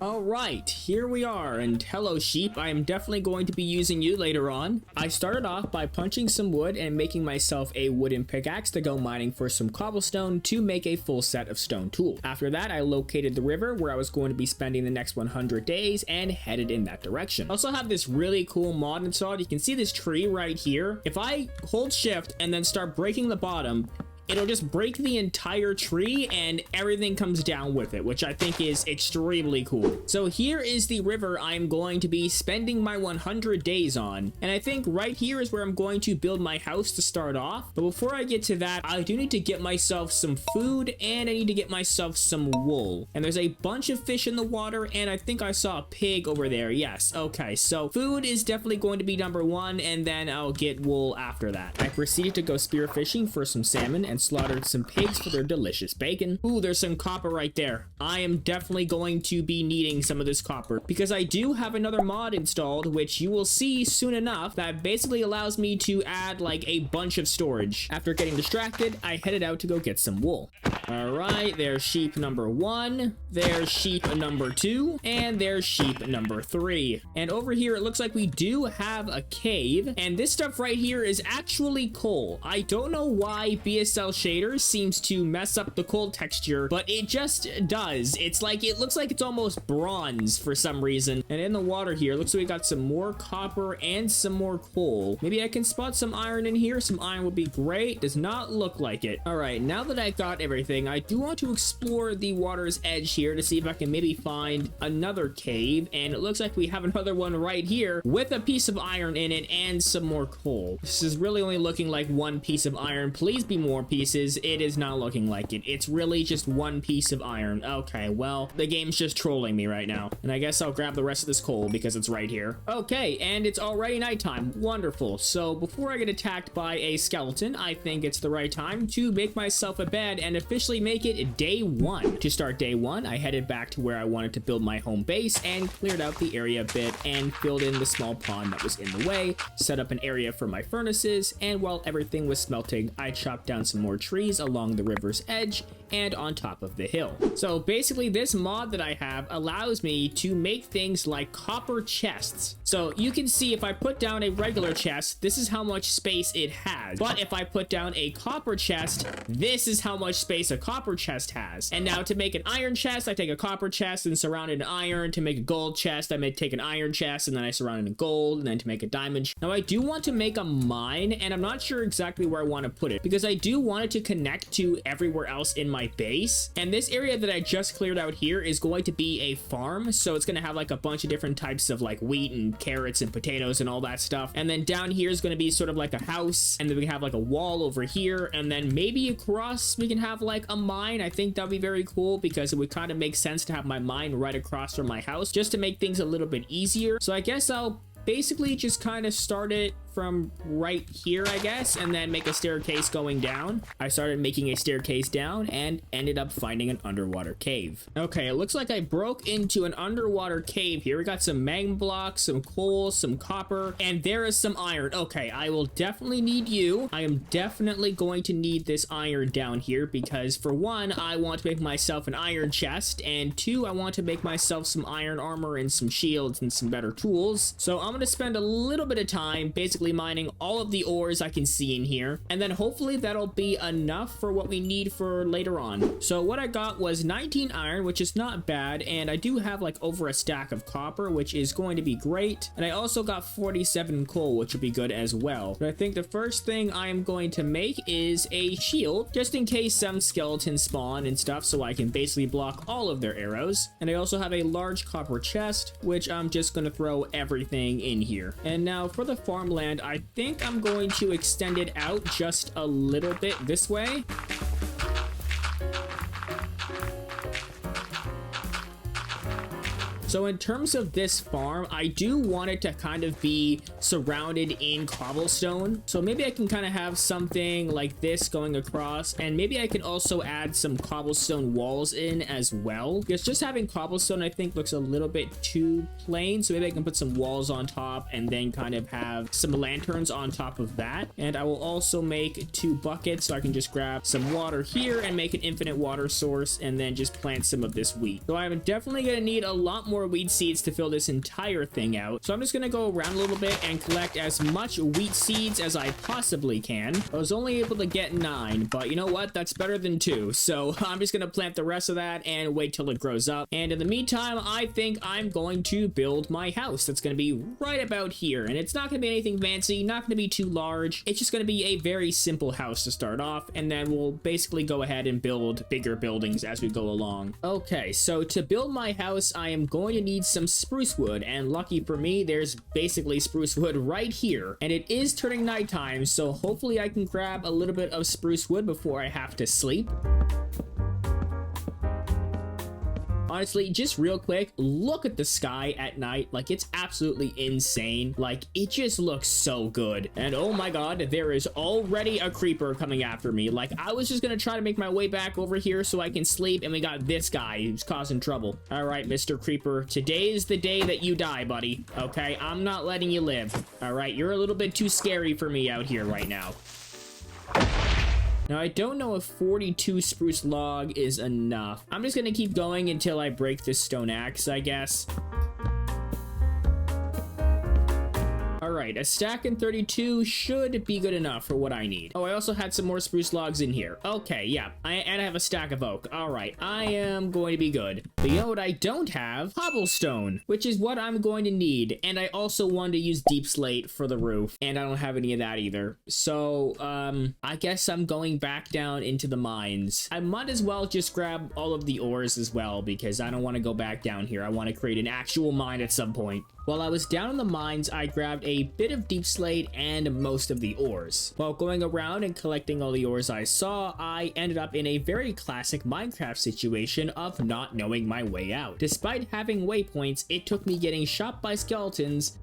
Alright, here we are, and hello sheep, I am definitely going to be using you later on. I started off by punching some wood and making myself a wooden pickaxe to go mining for some cobblestone to make a full set of stone tools. After that, I located the river where I was going to be spending the next 100 days and headed in that direction. I also have this really cool mod installed. You can see this tree right here. If I hold shift and then start breaking the bottom, it'll just break the entire tree and everything comes down with it, which I think is extremely cool. So here is the river I'm going to be spending my 100 days on. And I think right here is where I'm going to build my house to start off. But before I get to that, I do need to get myself some food and I need to get myself some wool. And there's a bunch of fish in the water and I think I saw a pig over there. Yes, okay, so food is definitely going to be number one and then I'll get wool after that. I proceeded to go spear fishing for some salmon and slaughtered some pigs for their delicious bacon. Ooh, there's some copper right there. I am definitely going to be needing some of this copper because I do have another mod installed, which you will see soon enough, that basically allows me to add like a bunch of storage. After getting distracted, I headed out to go get some wool. All right, there's sheep number 1, there's sheep number 2, and there's sheep number 3. And over here, it looks like we do have a cave, and this stuff right here is actually coal. I don't know why BSL shaders seems to mess up the coal texture, but it just does. It's like, it looks like it's almost bronze for some reason. And in the water here, looks like we got some more copper and some more coal. Maybe I can spot some iron in here. Some iron would be great. Does not look like it. All right, now that I got everything, I do want to explore the water's edge here to see if I can maybe find another cave. And it looks like we have another one right here with a piece of iron in it and some more coal. This is really only looking like one piece of iron. Please be more pieces. It is not looking like it. It's really just one piece of iron. Okay, well, the game's just trolling me right now. And I guess I'll grab the rest of this coal because it's right here. Okay, and it's already nighttime. Wonderful. So before I get attacked by a skeleton, I think it's the right time to make myself a bed and officially make it day 1. To start day 1, I headed back to where I wanted to build my home base and cleared out the area a bit and filled in the small pond that was in the way, set up an area for my furnaces, and while everything was smelting, I chopped down some more trees along the river's edge and on top of the hill. So basically this mod that I have allows me to make things like copper chests. So you can see if I put down a regular chest, this is how much space it has. But if I put down a copper chest, this is how much space a copper chest has. And now to make an iron chest, I take a copper chest and surround it in iron. To make a gold chest, I may take an iron chest and then I surround it in gold. And then to make a diamond. Now I do want to make a mine and I'm not sure exactly where I want to put it because I do want it to connect to everywhere else in my base. And this area that I just cleared out here is going to be a farm. So it's going to have like a bunch of different types of like wheat and carrots and potatoes and all that stuff. And then down here is going to be sort of like a house. And then we have like a wall over here. And then maybe across we can have like a mine. I think that'd be very cool because it would kind of make sense to have my mine right across from my house just to make things a little bit easier. So I guess I'll basically just kind of start it from right here, I guess, and then make a staircase going down. I started making a staircase down and ended up finding an underwater cave. Okay, it looks like I broke into an underwater cave here. We got some magma blocks, some coal, some copper, and there is some iron. Okay, I will definitely need you. I am definitely going to need this iron down here because for one, I want to make myself an iron chest, and two, I want to make myself some iron armor and some shields and some better tools. So I'm going to spend a little bit of time basically mining all of the ores I can see in here, and then hopefully that'll be enough for what we need for later on. So what I got was 19 iron, which is not bad, and I do have like over a stack of copper, which is going to be great, and I also got 47 coal, which would be good as well. But I think the first thing I am going to make is a shield, just in case some skeletons spawn and stuff, so I can basically block all of their arrows. And I also have a large copper chest, which I'm just going to throw everything in here. And now for the farmland, I think I'm going to extend it out just a little bit this way. So in terms of this farm, I do want it to kind of be surrounded in cobblestone. So maybe I can kind of have something like this going across, and maybe I can also add some cobblestone walls in as well, because just having cobblestone I think looks a little bit too plain. So maybe I can put some walls on top and then kind of have some lanterns on top of that. And I will also make 2 buckets, so I can just grab some water here and make an infinite water source, and then just plant some of this wheat. So I'm definitely gonna need a lot more wheat seeds to fill this entire thing out. So I'm just gonna go around a little bit and collect as much wheat seeds as I possibly can. I was only able to get 9, but you know what? That's better than 2. So I'm just gonna plant the rest of that and wait till it grows up. And in the meantime, I think I'm going to build my house. That's gonna be right about here. And it's not gonna be anything fancy, not gonna be too large. It's just gonna be a very simple house to start off, and then we'll basically go ahead and build bigger buildings as we go along. Okay, so to build my house, I am going to need some spruce wood, and lucky for me, there's basically spruce wood right here. And it is turning nighttime, so hopefully I can grab a little bit of spruce wood before I have to sleep. Honestly, just real quick, look at the sky at night. Like, it's absolutely insane. Like, it just looks so good. And oh my god, there is already a creeper coming after me. Like, I was just gonna try to make my way back over here so I can sleep, and we got this guy who's causing trouble. All right, Mr. Creeper, today is the day that you die, buddy. Okay, I'm not letting you live. All right, you're a little bit too scary for me out here right now. Now, I don't know if 42 spruce log is enough. I'm just gonna keep going until I break this stone axe, I guess. Alright, a stack and 32 should be good enough for what I need. Oh, I also had some more spruce logs in here. Okay, yeah, and I have a stack of oak. Alright, I am going to be good. But you know what I don't have? Cobblestone, which is what I'm going to need. And I also wanted to use deep slate for the roof, and I don't have any of that either. So, I guess I'm going back down into the mines. I might as well just grab all of the ores as well, because I don't want to go back down here. I want to create an actual mine at some point. While I was down in the mines, I grabbed a bit of deep slate and most of the ores. While going around and collecting all the ores I saw, I ended up in a very classic Minecraft situation of not knowing my way out. Despite having waypoints, it took me getting shot by skeletons.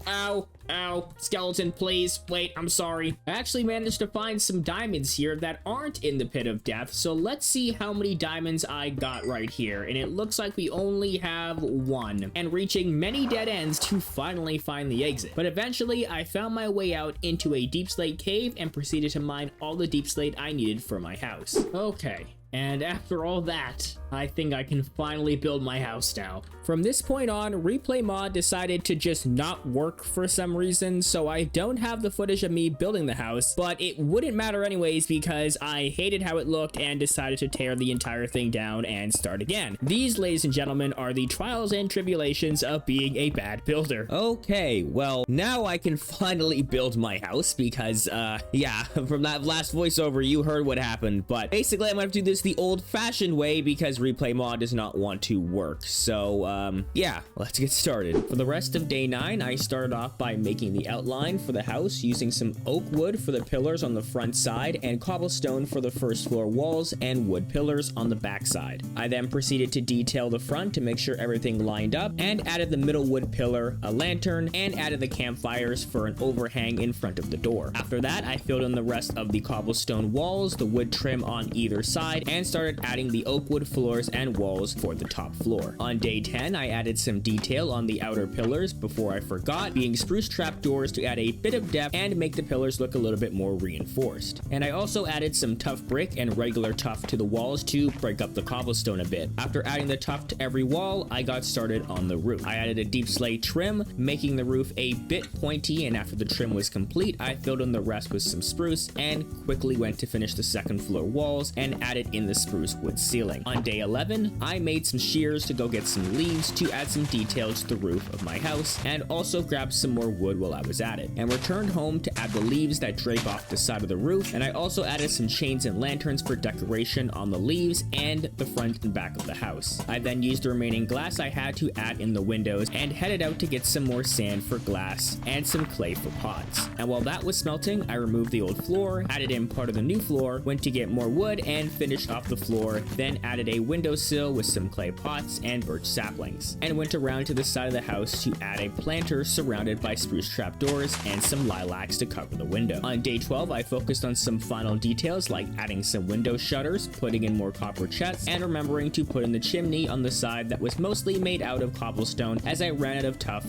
Ow, ow, skeleton, please, wait, I'm sorry. I actually managed to find some diamonds here that aren't in the pit of death, so let's see how many diamonds I got right here, and it looks like we only have 1, and reaching many dead ends to finally find the exit. But eventually, I found my way out into a deep slate cave and proceeded to mine all the deep slate I needed for my house. Okay. And after all that, I think I can finally build my house now. From this point on, Replay Mod decided to just not work for some reason, so I don't have the footage of me building the house, but it wouldn't matter anyways because I hated how it looked and decided to tear the entire thing down and start again. These, ladies and gentlemen, are the trials and tribulations of being a bad builder. Okay, well, now I can finally build my house because, yeah, from that last voiceover, you heard what happened, but basically I'm gonna have to do this the old-fashioned way because Replay Mod does not want to work. So, yeah, let's get started. For the rest of day 9, I started off by making the outline for the house using some oak wood for the pillars on the front side and cobblestone for the first floor walls and wood pillars on the back side. I then proceeded to detail the front to make sure everything lined up and added the middle wood pillar, a lantern, and added the campfires for an overhang in front of the door. After that, I filled in the rest of the cobblestone walls, the wood trim on either side, and started adding the oak wood floors and walls for the top floor. On day 10, I added some detail on the outer pillars before I forgot, being spruce trapdoors to add a bit of depth and make the pillars look a little bit more reinforced. And I also added some tough brick and regular tuff to the walls to break up the cobblestone a bit. After adding the tuff to every wall, I got started on the roof. I added a deep slate trim, making the roof a bit pointy, and after the trim was complete, I filled in the rest with some spruce and quickly went to finish the second floor walls and added in the spruce wood ceiling. On day 11, I made some shears to go get some leaves to add some detail to the roof of my house, and also grabbed some more wood while I was at it, and returned home to add the leaves that drape off the side of the roof, and I also added some chains and lanterns for decoration on the leaves and the front and back of the house. I then used the remaining glass I had to add in the windows and headed out to get some more sand for glass and some clay for pots. And while that was smelting, I removed the old floor, added in part of the new floor, went to get more wood, and finished off the floor, then added a windowsill with some clay pots and birch saplings, and went around to the side of the house to add a planter surrounded by spruce trapdoors and some lilacs to cover the window. On day 12, I focused on some final details like adding some window shutters, putting in more copper chests, and remembering to put in the chimney on the side that was mostly made out of cobblestone as I ran out of tough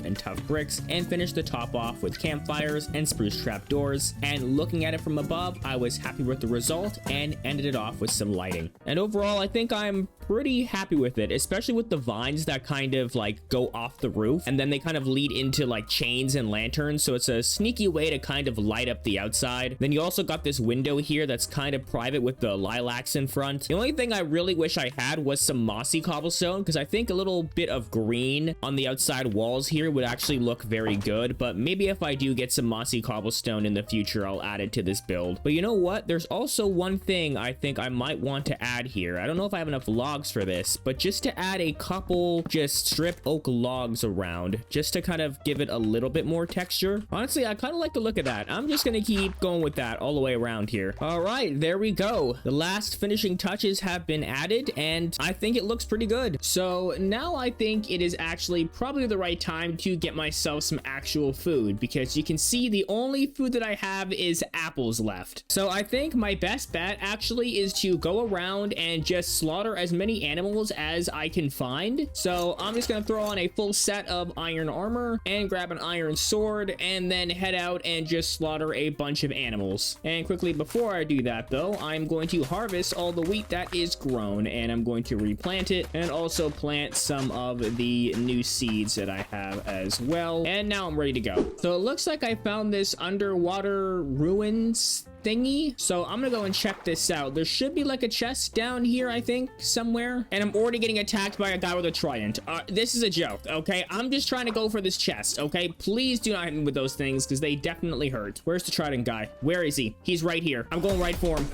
bricks, and finished the top off with campfires and spruce trapdoors. And looking at it from above, I was happy with the result and ended it off with some lighting. And overall, I think I'm pretty happy with it, especially with the vines that kind of like go off the roof and then they kind of lead into like chains and lanterns, so it's a sneaky way to kind of light up the outside. Then you also got this window here that's kind of private with the lilacs in front. The only thing I really wish I had was some mossy cobblestone, because I think a little bit of green on the outside walls here would actually look very good, but maybe if I do get some mossy cobblestone in the future, I'll add it to this build. But you know what? There's also one thing I think I might want to add here. I don't know if I have enough logs for this, but just to add a couple just strip oak logs around, just to kind of give it a little bit more texture. Honestly, I kind of like the look of that. I'm just gonna keep going with that all the way around here. All right, there we go. The last finishing touches have been added, and I think it looks pretty good. So now I think it is actually probably the right time to get myself some actual food, because you can see the only food that I have is apples left. So I think my best bet actually is to go around and just slaughter as many animals as I can find. So I'm just gonna throw on a full set of iron armor and grab an iron sword and then head out and just slaughter a bunch of animals. And quickly before I do that though, I'm going to harvest all the wheat that is grown, and I'm going to replant it and also plant some of the new seeds that I have as well. And now I'm ready to go. So it looks like I found this underwater ruins thingy, so I'm gonna go and check this out. There should be like a chest down here, I think, somewhere, and I'm already getting attacked by a guy with a trident. This is a joke, okay? I'm just trying to go for this chest, okay? Please do not hit me with those things, because they definitely hurt. Where's the trident guy? Where is he? He's right here. I'm going right for him.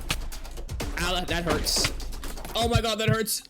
Ow, that hurts. Oh my god, that hurts.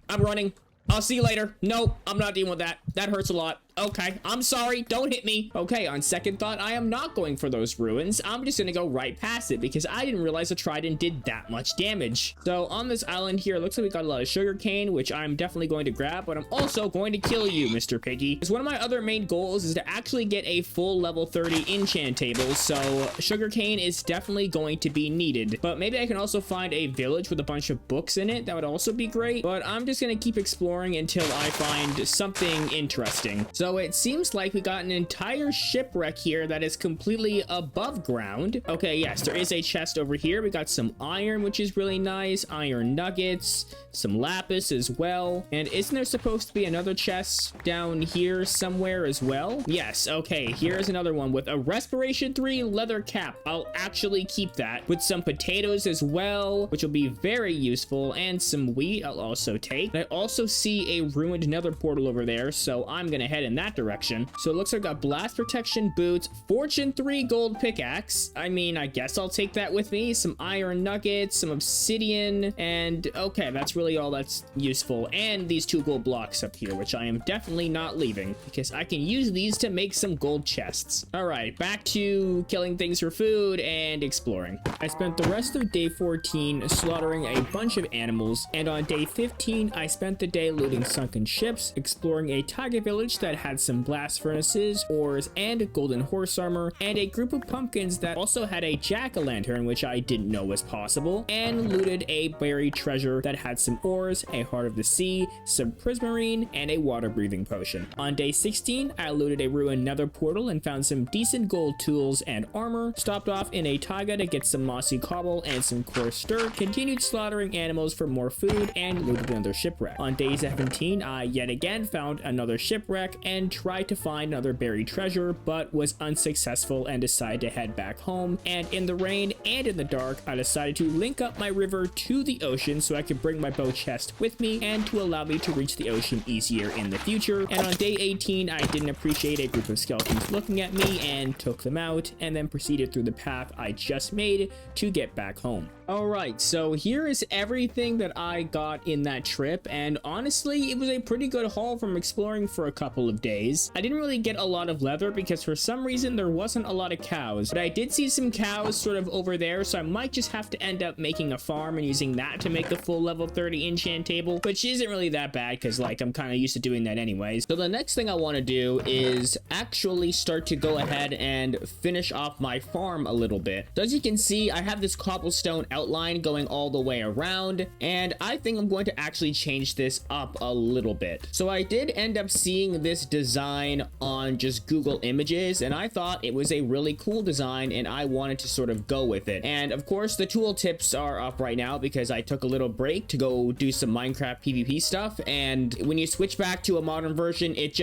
I'm running. I'll see you later. Nope, I'm not dealing with that. That hurts a lot. Okay, I'm sorry. Don't hit me. Okay, on second thought, I am not going for those ruins. I'm just gonna go right past it because I didn't realize the trident did that much damage. So on this island here, it looks like we got a lot of sugar cane, which I'm definitely going to grab, but I'm also going to kill you, Mr. Piggy. Because one of my other main goals is to actually get a full level 30 enchant table, so sugar cane is definitely going to be needed. But maybe I can also find a village with a bunch of books in it. That would also be great, but I'm just gonna keep exploring until I find something interesting. So it seems like we got an entire shipwreck here that is completely above ground. Okay, yes, there is a chest over here. We got some iron, which is really nice. Iron nuggets, some lapis as well. And isn't there supposed to be another chest down here somewhere as well? Yes, okay, here's another one with a respiration 3 leather cap. I'll actually keep that, with some potatoes as well, which will be very useful, and some wheat I'll also take. I also see a ruined nether portal over there, so I'm gonna head in that direction. So it looks like I got blast protection boots, fortune 3 gold pickaxe. I mean, I guess I'll take that with me. Some iron nuggets, some obsidian, and okay, that's really all that's useful. And these 2 gold blocks up here, which I am definitely not leaving because I can use these to make some gold chests. All right, back to killing things for food and exploring. I spent the rest of day 14 slaughtering a bunch of animals, and on day 15 I spent the day looting sunken ships, exploring a tiger village that had some blast furnaces, ores, and golden horse armor, and a group of pumpkins that also had a jack-o'-lantern, which I didn't know was possible, and looted a buried treasure that had some ores, a heart of the sea, some prismarine, and a water-breathing potion. On day 16, I looted a ruined nether portal and found some decent gold tools and armor, stopped off in a taiga to get some mossy cobble and some coarse dirt, continued slaughtering animals for more food, and looted another shipwreck. On day 17, I yet again found another shipwreck and tried to find another buried treasure, but was unsuccessful and decided to head back home. And in the rain and in the dark, I decided to link up my river to the ocean so I could bring my bow chest with me and to allow me to reach the ocean easier in the future. And on day 18, I didn't appreciate a group of skeletons looking at me and took them out, and then proceeded through the path I just made to get back home. Alright, so here is everything that I got in that trip, and honestly, it was a pretty good haul from exploring exploring for a couple of days. I didn't really get a lot of leather because for some reason there wasn't a lot of cows, but I did see some cows sort of over there, so I might just have to end up making a farm and using that to make the full level 30 enchant table, which isn't really that bad because like I'm kind of used to doing that anyways. So the next thing I want to do is actually start to go ahead and finish off my farm a little bit. So as you can see, I have this cobblestone outline going all the way around, and I think I'm going to actually change this up a little bit. So I did end up seeing this design on just Google Images, and I thought it was a really cool design and I wanted to sort of go with it. And of course the tool tips are up right now because I took a little break to go do some Minecraft PvP stuff, and when you switch back to a modern version, it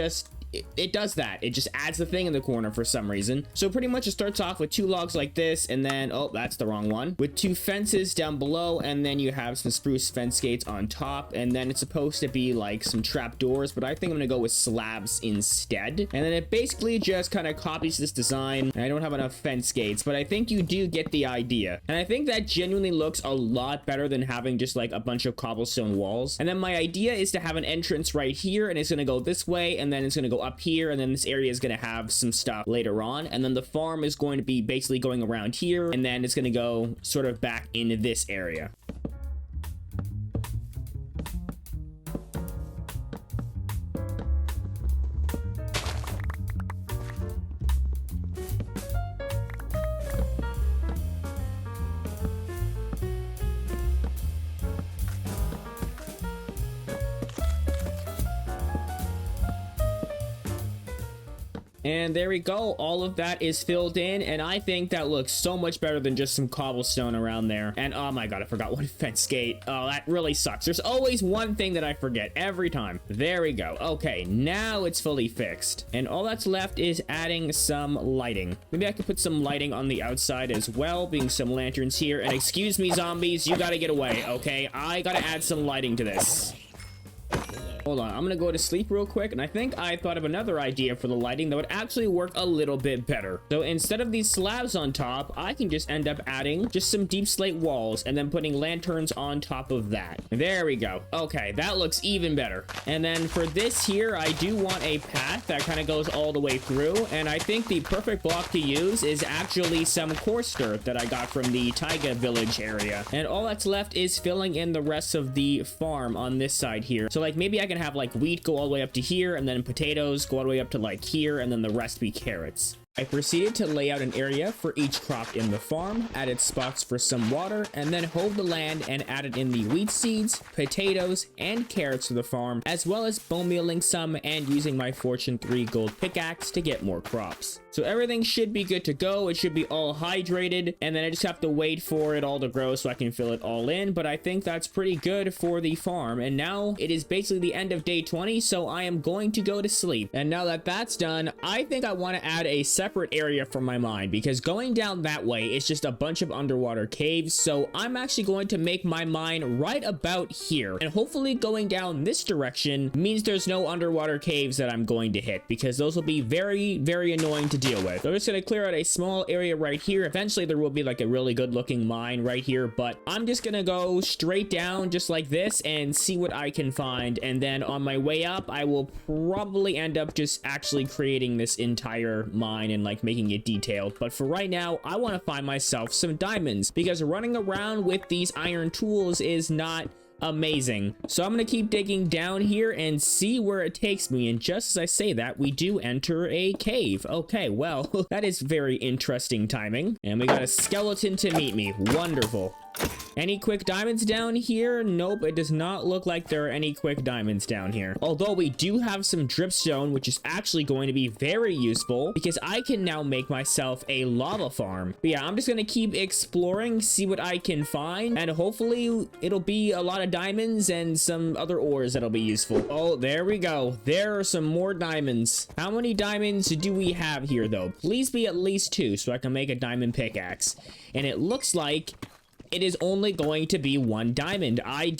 does that. It just adds the thing in the corner for some reason. So pretty much it starts off with 2 logs like this, and then, oh, that's the wrong one, with 2 fences down below, and then you have some spruce fence gates on top, and then it's supposed to be like some trap doors, but I think I'm gonna go with slabs instead. And then it basically just kind of copies this design, and I don't have enough fence gates, but I think you do get the idea. And I think that genuinely looks a lot better than having just like a bunch of cobblestone walls. And then my idea is to have an entrance right here, and it's gonna go this way, and then it's gonna go up here, and then this area is going to have some stuff later on, and then the farm is going to be basically going around here, and then it's going to go sort of back into this area. And there we go. All of that is filled in, and I think that looks so much better than just some cobblestone around there. And oh my god, I forgot one fence gate. Oh, that really sucks. There's always one thing that I forget every time. There we go. Okay, now it's fully fixed. And all that's left is adding some lighting. Maybe I could put some lighting on the outside as well, being some lanterns here. And excuse me, zombies, you gotta get away, okay? I gotta add some lighting to this. Hold on, I'm gonna go to sleep real quick, and I think I thought of another idea for the lighting that would actually work a little bit better. So instead of these slabs on top, I can just end up adding just some deep slate walls and then putting lanterns on top of that. There we go. Okay, that looks even better. And then for this here, I do want a path that kind of goes all the way through, and I think the perfect block to use is actually some coarse dirt that I got from the Taiga village area. And all that's left is filling in the rest of the farm on this side here. So like maybe I can have like wheat go all the way up to here, and then potatoes go all the way up to like here, and then the rest be carrots. I proceeded to lay out an area for each crop in the farm, added spots for some water, and then hoed the land and added in the wheat seeds, potatoes, and carrots to the farm, as well as bone mealing some and using my Fortune 3 gold pickaxe to get more crops. So everything should be good to go. It should be all hydrated, and then I just have to wait for it all to grow so I can fill it all in, but I think that's pretty good for the farm. And now it is basically the end of day 20, so I am going to go to sleep. And now that that's done, I think I want to add a separate area for my mine, because going down that way is just a bunch of underwater caves. So I'm actually going to make my mine right about here, and hopefully going down this direction means there's no underwater caves that I'm going to hit, because those will be very, very annoying to deal with. So I'm just going to clear out a small area right here. Eventually there will be like a really good looking mine right here, but I'm just gonna go straight down just like this and see what I can find, and then on my way up I will probably end up just actually creating this entire mine and like making it detailed. But for right now, I want to find myself some diamonds, because running around with these iron tools is not amazing. So I'm gonna keep digging down here and see where it takes me. And just as I say that, we do enter a cave. Okay, well, that is very interesting timing. And we got a skeleton to meet me. Wonderful. Any quick diamonds down here? Nope, it does not look like there are any quick diamonds down here. Although we do have some dripstone, which is actually going to be very useful, because I can now make myself a lava farm. But yeah, I'm just gonna keep exploring, see what I can find, and hopefully it'll be a lot of diamonds and some other ores that'll be useful. Oh, there we go. There are some more diamonds. How many diamonds do we have here, though? Please be at least 2 so I can make a diamond pickaxe. And it looks like it is only going to be 1 diamond. I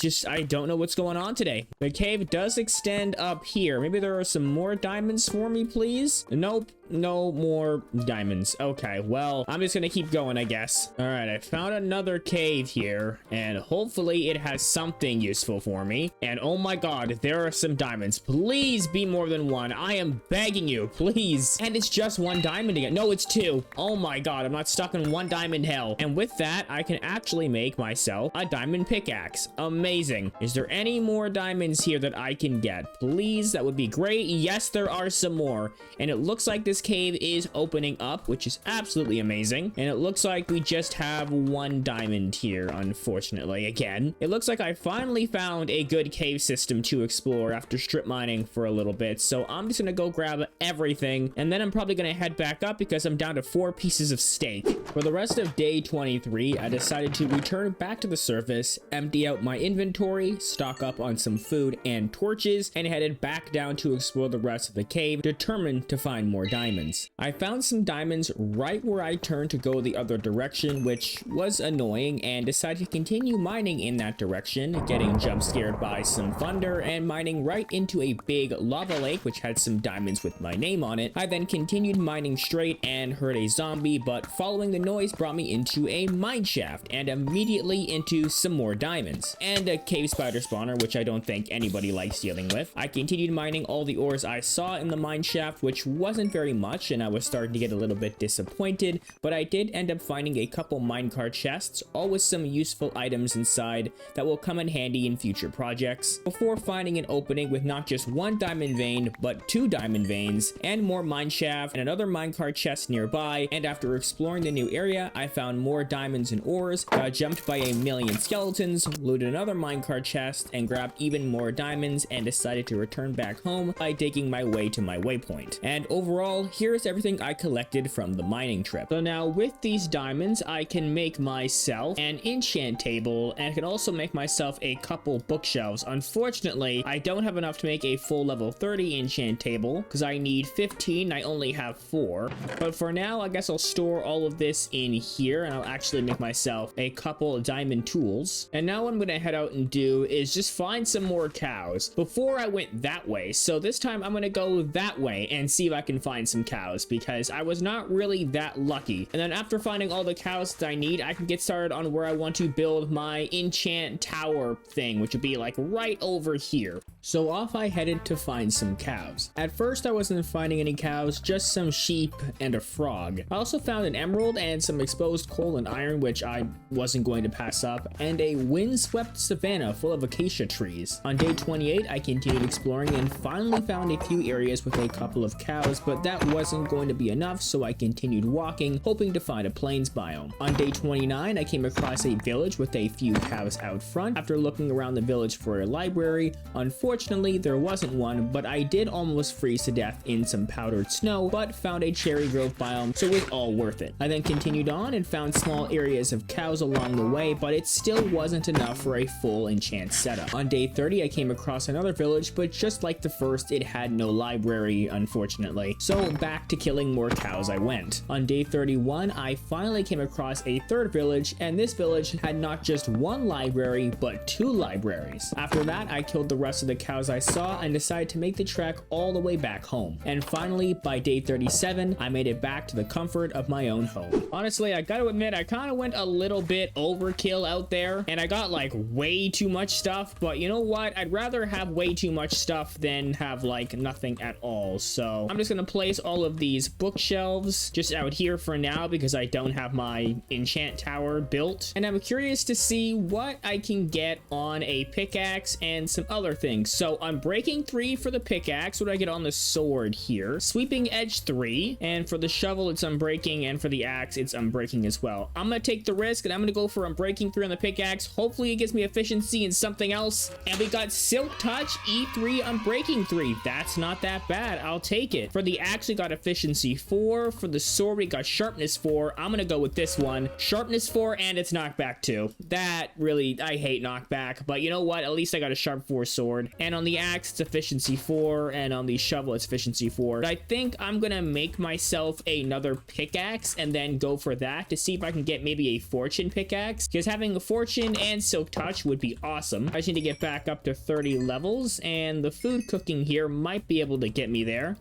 don't know what's going on today. The cave does extend up here. Maybe there are some more diamonds for me, please? Nope. no more diamonds. Okay, well, I'm just gonna keep going, I guess. All right, I found another cave here, and hopefully it has something useful for me. And oh my god, there are some diamonds. Please be more than one. I am begging you, please. And it's just one diamond again. No, it's two. Oh my god, I'm not stuck in one diamond hell. And with that, I can actually make myself a diamond pickaxe. Amazing. Is there any more diamonds here that I can get? Please, that would be great. Yes, there are some more. And it looks like this cave is opening up, which is absolutely amazing. And it looks like we just have one diamond here, unfortunately. Again, it looks like I finally found a good cave system to explore after strip mining for a little bit. So I'm just gonna go grab everything, and then I'm probably gonna head back up because I'm down to 4 pieces of steak. For the rest of day 23, I decided to return back to the surface, empty out my inventory, stock up on some food and torches, and headed back down to explore the rest of the cave, determined to find more diamonds. I found some diamonds right where I turned to go the other direction, which was annoying, and decided to continue mining in that direction, getting jump scared by some thunder and mining right into a big lava lake which had some diamonds with my name on it. I then continued mining straight and heard a zombie, but following the noise brought me into a mine shaft and immediately into some more diamonds and a cave spider spawner, which I don't think anybody likes dealing with. I continued mining all the ores I saw in the mine shaft, which wasn't very much, and I was starting to get a little bit disappointed, but I did end up finding a couple minecart chests, all with some useful items inside that will come in handy in future projects, before finding an opening with not just one diamond vein, but 2 diamond veins, and more mine shaft and another minecart chest nearby. And after exploring the new area, I found more diamonds and ores, got jumped by a million skeletons, looted another minecart chest, and grabbed even more diamonds, and decided to return back home by digging my way to my waypoint. And overall, here's everything I collected from the mining trip. So now with these diamonds, I can make myself an enchant table, and I can also make myself a couple bookshelves. Unfortunately, I don't have enough to make a full level 30 enchant table because I need 15. I only have 4. But for now, I guess I'll store all of this in here, and I'll actually make myself a couple diamond tools. And now what I'm gonna head out and do is just find some more cows. Before I went that way, so this time I'm gonna go that way and see if I can find some cows, because I was not really that lucky. And then after finding all the cows that I need, I can get started on where I want to build my enchant tower thing, which would be like right over here. So off I headed to find some cows. At first I wasn't finding any cows, just some sheep and a frog. I also found an emerald and some exposed coal and iron, which I wasn't going to pass up, and a windswept savanna full of acacia trees. On day 28, I continued exploring and finally found a few areas with a couple of cows, but that wasn't going to be enough, so I continued walking, hoping to find a plains biome. On day 29, I came across a village with a few cows out front. After looking around the village for a library, unfortunately there wasn't one, but I did almost freeze to death in some powdered snow, but found a cherry grove biome, so it was all worth it. I then continued on and found small areas of cows along the way, but it still wasn't enough for a full enchant setup. On day 30, I came across another village, but just like the first, it had no library, unfortunately. So back to killing more cows I went. On day 31, I finally came across a third village, and this village had not just one library, but 2 libraries. After that, I killed the rest of the cows I saw and decided to make the trek all the way back home. And finally, by day 37, I made it back to the comfort of my own home. Honestly, I gotta admit, I kind of went a little bit overkill out there, and I got like way too much stuff, but you know what? I'd rather have way too much stuff than have like nothing at all. So I'm just gonna place all of these bookshelves just out here for now because I don't have my enchant tower built, and I'm curious to see what I can get on a pickaxe and some other things. So Unbreaking 3 for the pickaxe. What do I get on the sword here? Sweeping edge 3, and for the shovel it's Unbreaking, and for the axe it's Unbreaking as well. I'm gonna take the risk and I'm gonna go for Unbreaking 3 on the pickaxe. Hopefully it gives me efficiency and something else. And we got Silk Touch E3 Unbreaking 3. That's not that bad. I'll take it. For the axe we got efficiency 4. For the sword we got sharpness 4. I'm gonna go with this one. Sharpness 4, and it's knockback 2. That really, I hate knockback, but you know what? At least I got a sharp 4 sword. And on the axe it's efficiency 4, and on the shovel it's efficiency 4. But I think I'm gonna make myself another pickaxe and then go for that to see if I can get maybe a fortune pickaxe, because having a fortune and silk touch would be awesome. I just need to get back up to 30 levels, and the food cooking here might be able to get me there.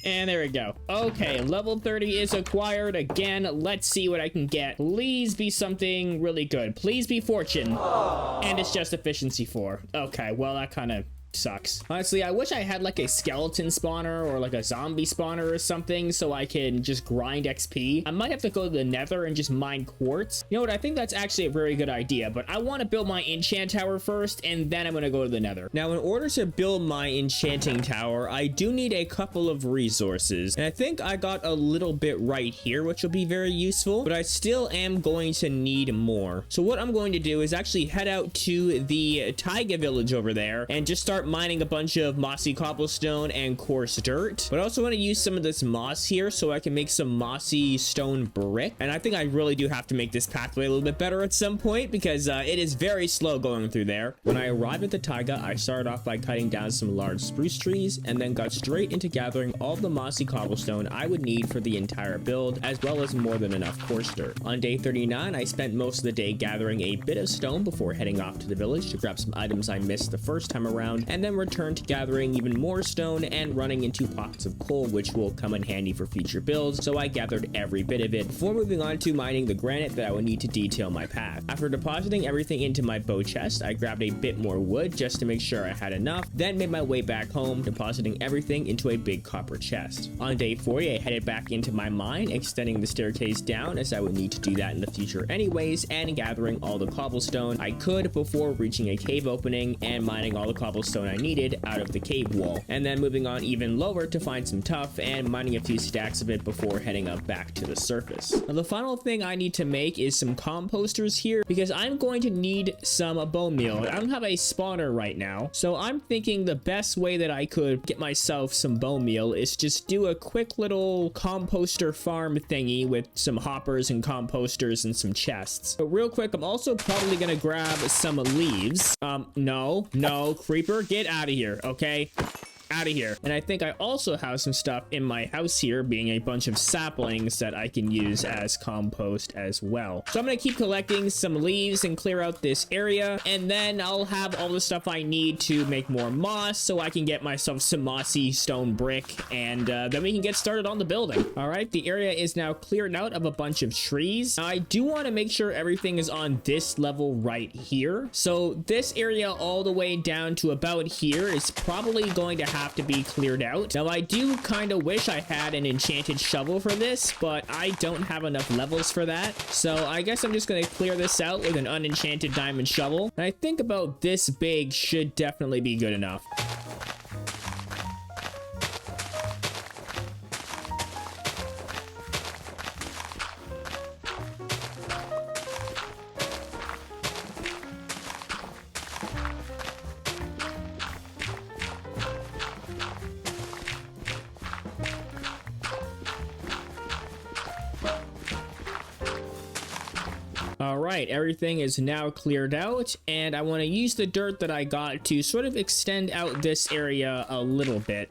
And there we go. Okay, level 30 is acquired. Again, let's see what I can get. Please be something really good. Please be fortune. And it's just efficiency 4. Okay, well, that kind of sucks. Honestly, I wish I had like a skeleton spawner or like a zombie spawner or something so I can just grind XP. I might have to go to the Nether and just mine quartz. You know what? I think that's actually a very good idea, but I want to build my enchant tower first, and then I'm going to go to the Nether. Now, in order to build my enchanting tower, I do need a couple of resources, and I think I got a little bit right here, which will be very useful, but I still am going to need more. So what I'm going to do is actually head out to the Taiga village over there and just start mining a bunch of mossy cobblestone and coarse dirt, but I also want to use some of this moss here so I can make some mossy stone brick. And I think I really do have to make this pathway a little bit better at some point because it is very slow going through there. When I arrived at the taiga, I started off by cutting down some large spruce trees and then got straight into gathering all the mossy cobblestone I would need for the entire build, as well as more than enough coarse dirt. On day 39, I spent most of the day gathering a bit of stone before heading off to the village to grab some items I missed the first time around, and then return to gathering even more stone and running into pockets of coal, which will come in handy for future builds, so I gathered every bit of it before moving on to mining the granite that I would need to detail my path. After depositing everything into my bow chest, I grabbed a bit more wood just to make sure I had enough, then made my way back home, depositing everything into a big copper chest. On day 40, I headed back into my mine, extending the staircase down as I would need to do that in the future anyways, and gathering all the cobblestone I could before reaching a cave opening and mining all the cobblestone I needed out of the cave wall, and then moving on even lower to find some tuff and mining a few stacks of it before heading up back to the surface. Now, the final thing I need to make is some composters here because I'm going to need some bone meal. I don't have a spawner right now, so I'm thinking the best way that I could get myself some bone meal is just do a quick little composter farm thingy with some hoppers and composters and some chests. But real quick, I'm also probably gonna grab some leaves. No, creeper, get out of here, okay? Out of here. And I think I also have some stuff in my house here, being a bunch of saplings that I can use as compost as well. So I'm gonna keep collecting some leaves and clear out this area, and then I'll have all the stuff I need to make more moss so I can get myself some mossy stone brick, and then we can get started on the building. All right, the area is now cleared out of a bunch of trees. I do want to make sure everything is on this level right here. So this area all the way down to about here is probably going to have to be cleared out. Now, I do kind of wish I had an enchanted shovel for this, but I don't have enough levels for that. So I guess I'm just going to clear this out with an unenchanted diamond shovel. And I think about this big should definitely be good enough. All right, everything is now cleared out, and I want to use the dirt that I got to sort of extend out this area a little bit.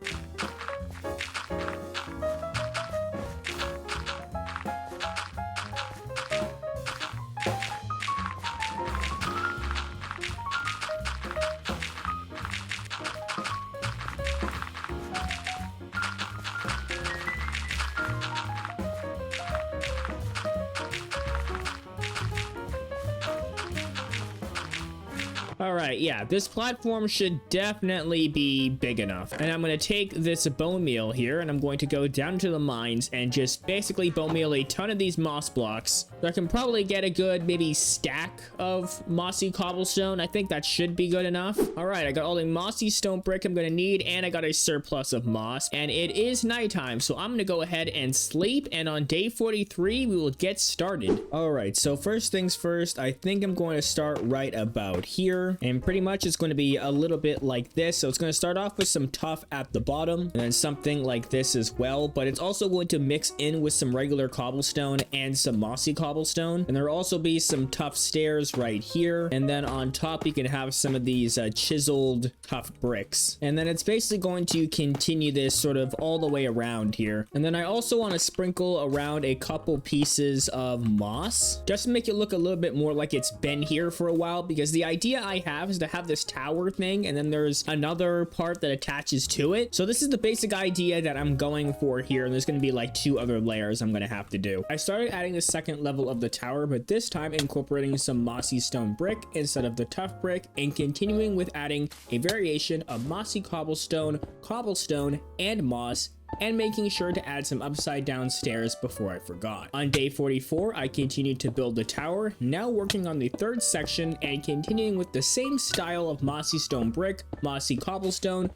All right, yeah, this platform should definitely be big enough. And I'm going to take this bone meal here, and I'm going to go down to the mines and just basically bone meal a ton of these moss blocks. So I can probably get a good maybe stack of mossy cobblestone. I think that should be good enough. All right, I got all the mossy stone brick I'm going to need, and I got a surplus of moss. And it is nighttime, so I'm going to go ahead and sleep. And on day 43, we will get started. All right, so first things first, I think I'm going to start right about here. And pretty much it's going to be a little bit like this. So it's going to start off with some tuff at the bottom and then something like this as well. But it's also going to mix in with some regular cobblestone and some mossy cobblestone. And there'll also be some tough stairs right here. And then on top, you can have some of these chiseled tough bricks. And then it's basically going to continue this sort of all the way around here. And then I also want to sprinkle around a couple pieces of moss just to make it look a little bit more like it's been here for a while, because the idea I have is to have this tower thing, and then there's another part that attaches to it. So this is the basic idea that I'm going for here, and there's going to be like 2 other layers I'm going to have to do. I started adding the second level of the tower, but this time incorporating some mossy stone brick instead of the tough brick, and continuing with adding a variation of mossy cobblestone, and moss, and making sure to add some upside down stairs before I forgot. On day 44, I continued to build the tower, now working on the 3rd section and continuing with the same style of mossy stone brick, mossy cobblestone,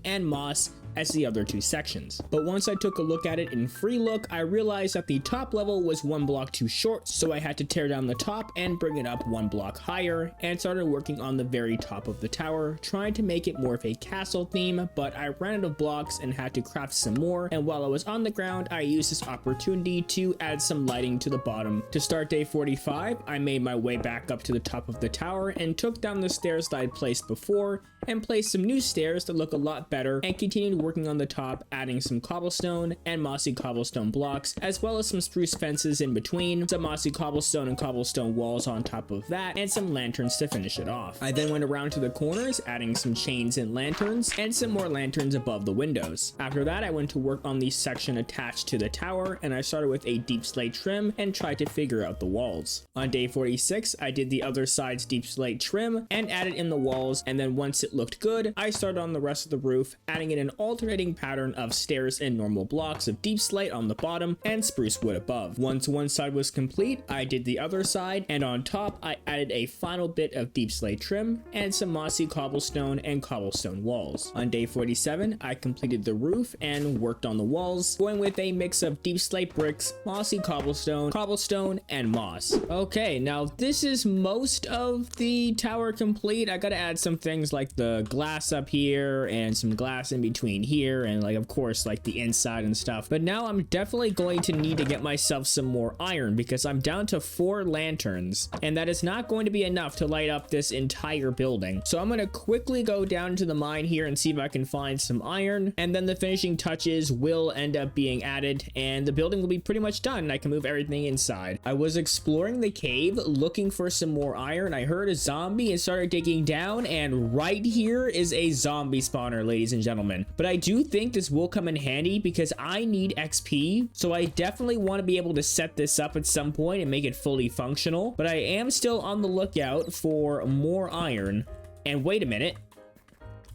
and moss as the other 2 sections. But once I took a look at it in free look, I realized that the top level was 1 block too short, so I had to tear down the top and bring it up 1 block higher, and started working on the very top of the tower, trying to make it more of a castle theme, but I ran out of blocks and had to craft some more, and while I was on the ground, I used this opportunity to add some lighting to the bottom. To start day 45, I made my way back up to the top of the tower and took down the stairs that I'd placed before, and placed some new stairs that look a lot better, and continued working on the top, adding some cobblestone and mossy cobblestone blocks, as well as some spruce fences in between, some mossy cobblestone and cobblestone walls on top of that, and some lanterns to finish it off. I then went around to the corners, adding some chains and lanterns, and some more lanterns above the windows. After that, I went to work on the section attached to the tower, and I started with a deep slate trim and tried to figure out the walls. On day 46, I did the other side's deep slate trim and added in the walls, and then once it looked good, I started on the rest of the roof, adding in an alternating pattern of stairs and normal blocks of deep slate on the bottom and spruce wood above. Once one side was complete, I did the other side, and on top I added a final bit of deep slate trim and some mossy cobblestone and cobblestone walls. On day 47, I completed the roof and worked on the walls, going with a mix of deep slate bricks, mossy cobblestone, and moss. Okay, now this is most of the tower complete. I gotta add some things like the glass up here and some glass in between here, and like of course like the inside and stuff. But now I'm definitely going to need to get myself some more iron, because I'm down to 4 lanterns, and that is not going to be enough to light up this entire building. So I'm going to quickly go down to the mine here and see if I can find some iron, and then the finishing touches will end up being added, and the building will be pretty much done, and I can move everything inside. I was exploring the cave looking for some more iron. I heard a zombie and started digging down, and right here is a zombie spawner, ladies and gentlemen. But I do think this will come in handy because I need XP, so I definitely want to be able to set this up at some point and make it fully functional. But I am still on the lookout for more iron. And wait a minute.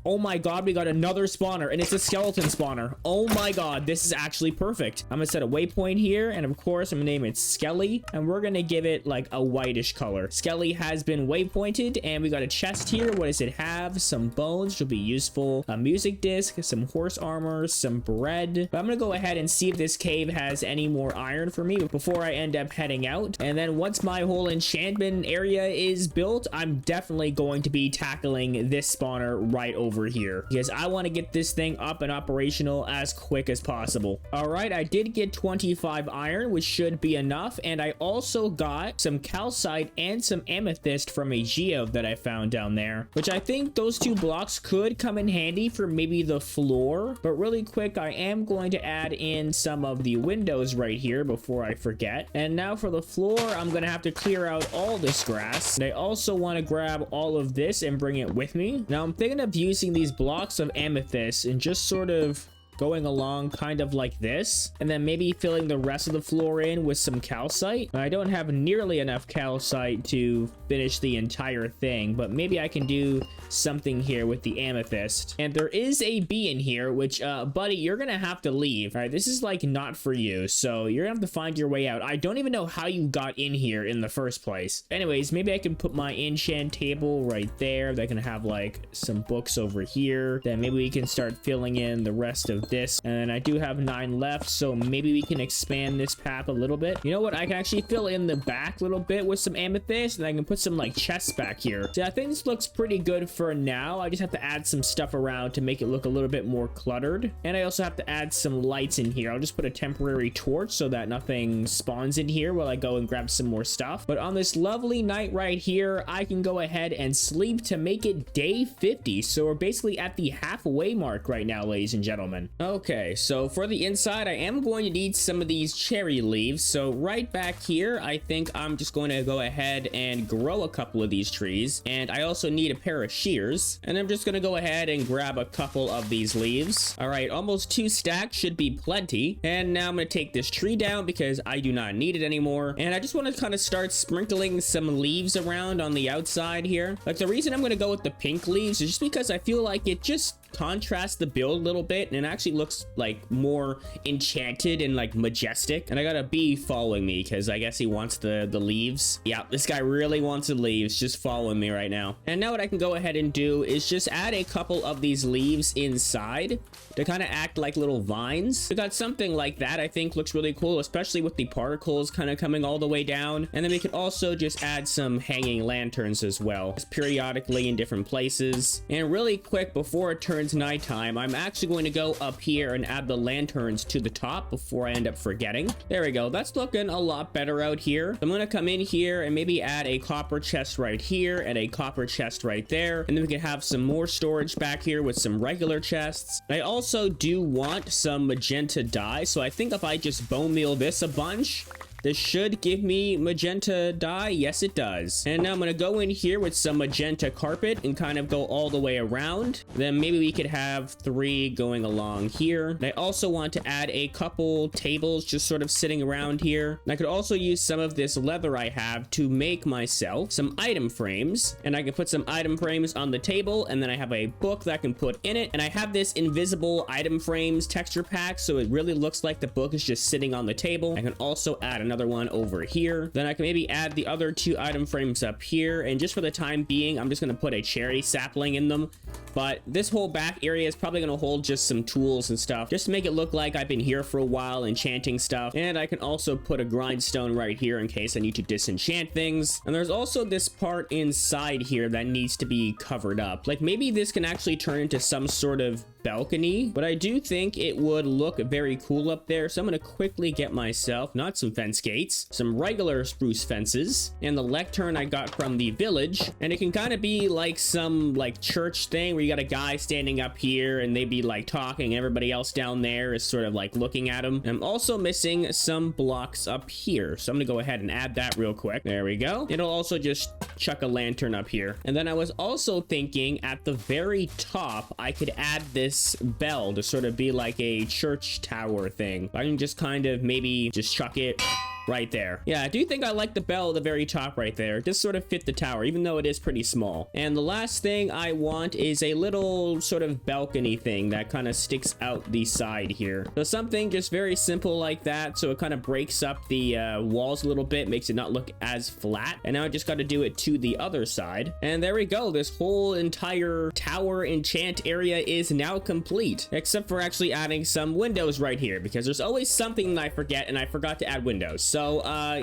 Oh my god, we got another spawner, and it's a skeleton spawner. Oh my god, this is actually perfect. I'm gonna set a waypoint here, and of course, I'm gonna name it Skelly, and we're gonna give it like a whitish color. Skelly has been waypointed, and we got a chest here. What does it have? Some bones, which will be useful. A music disc, some horse armor, some bread. But I'm gonna go ahead and see if this cave has any more iron for me before I end up heading out. And then once my whole enchantment area is built, I'm definitely going to be tackling this spawner right over here, because I want to get this thing up and operational as quick as possible. All right, I did get 25 iron, which should be enough, and I also got some calcite and some amethyst from a geode that I found down there, which I think those 2 blocks could come in handy for maybe the floor. But really quick, I am going to add in some of the windows right here before I forget. And now for the floor, I'm gonna have to clear out all this grass, and I also want to grab all of this and bring it with me. Now I'm thinking of using these blocks of amethyst and just sort of going along kind of like this, and then maybe filling the rest of the floor in with some calcite. I don't have nearly enough calcite to finish the entire thing, but maybe I can do something here with the amethyst. And there is a bee in here, which buddy, you're gonna have to leave. All right, this is like not for you, so you're gonna have to find your way out. I don't even know how you got in here in the first place. Anyways, maybe I can put my enchant table right there. That can have like some books over here. Then maybe we can start filling in the rest of this, and I do have 9 left, so maybe we can expand this path a little bit. You know what, I can actually fill in the back a little bit with some amethyst, and I can put some like chests back here. So I think this looks pretty good for now. I just have to add some stuff around to make it look a little bit more cluttered, and I also have to add some lights in here. I'll just put a temporary torch so that nothing spawns in here while I go and grab some more stuff. But on this lovely night right here, I can go ahead and sleep to make it day 50. So we're basically at the halfway mark right now, ladies and gentlemen. Okay, so for the inside, I am going to need some of these cherry leaves. So right back here, I think I'm just going to go ahead and grow a couple of these trees. And I also need a pair of shears. And I'm just going to go ahead and grab a couple of these leaves. All right, almost 2 stacks should be plenty. And now I'm going to take this tree down because I do not need it anymore. And I just want to kind of start sprinkling some leaves around on the outside here. Like, the reason I'm going to go with the pink leaves is just because I feel like it just contrasts the build a little bit, and it actually looks like more enchanted and like majestic. And I got a bee following me because I guess he wants the leaves. Yeah, this guy really wants the leaves, just following me right now. And now what I can go ahead and do is just add a couple of these leaves inside to kind of act like little vines. We got something like that. I think looks really cool, especially with the particles kind of coming all the way down. And then we could also just add some hanging lanterns as well, just periodically in different places. And really quick, before it turns nighttime, I'm actually going to go up here and add the lanterns to the top before I end up forgetting. There we go. That's looking a lot better out here. I'm going to come in here and maybe add a copper chest right here and a copper chest right there. And then we can have some more storage back here with some regular chests. I also do want some magenta dye. So I think if I just bone meal this a bunch, this should give me magenta dye. Yes, it does. And now I'm going to go in here with some magenta carpet and kind of go all the way around. Then maybe we could have 3 going along here. And I also want to add a couple tables just sort of sitting around here. And I could also use some of this leather I have to make myself some item frames. And I can put some item frames on the table, and then I have a book that I can put in it. And I have this invisible item frames texture pack, so it really looks like the book is just sitting on the table. I can also add another one over here. Then I can maybe add the other 2 item frames up here, and just for the time being, I'm just going to put a cherry sapling in them. But this whole back area is probably going to hold just some tools and stuff, just to make it look like I've been here for a while enchanting stuff. And I can also put a grindstone right here in case I need to disenchant things. And there's also this part inside here that needs to be covered up. Like, maybe this can actually turn into some sort of balcony, but I do think it would look very cool up there. So I'm going to quickly get myself not some fence gates, some regular spruce fences, and the lectern I got from the village. And it can kind of be like some like church thing where you got a guy standing up here and they be like talking, everybody else down there is sort of like looking at him. I'm also missing some blocks up here, so I'm gonna go ahead and add that real quick. There we go. It'll also just chuck a lantern up here. And then I was also thinking at the very top I could add this bell to sort of be like a church tower thing. I can just kind of maybe just chuck it right there. Yeah, I do think I like the bell at the very top right there. It just sort of fit the tower, even though it is pretty small. And the last thing I want is a little sort of balcony thing that kind of sticks out the side here. So something just very simple like that, so it kind of breaks up the walls a little bit, makes it not look as flat. And now I just got to do it to the other side. And there we go. This whole entire tower enchant area is now complete, except for actually adding some windows right here, because there's always something that I forget, and I forgot to add windows. So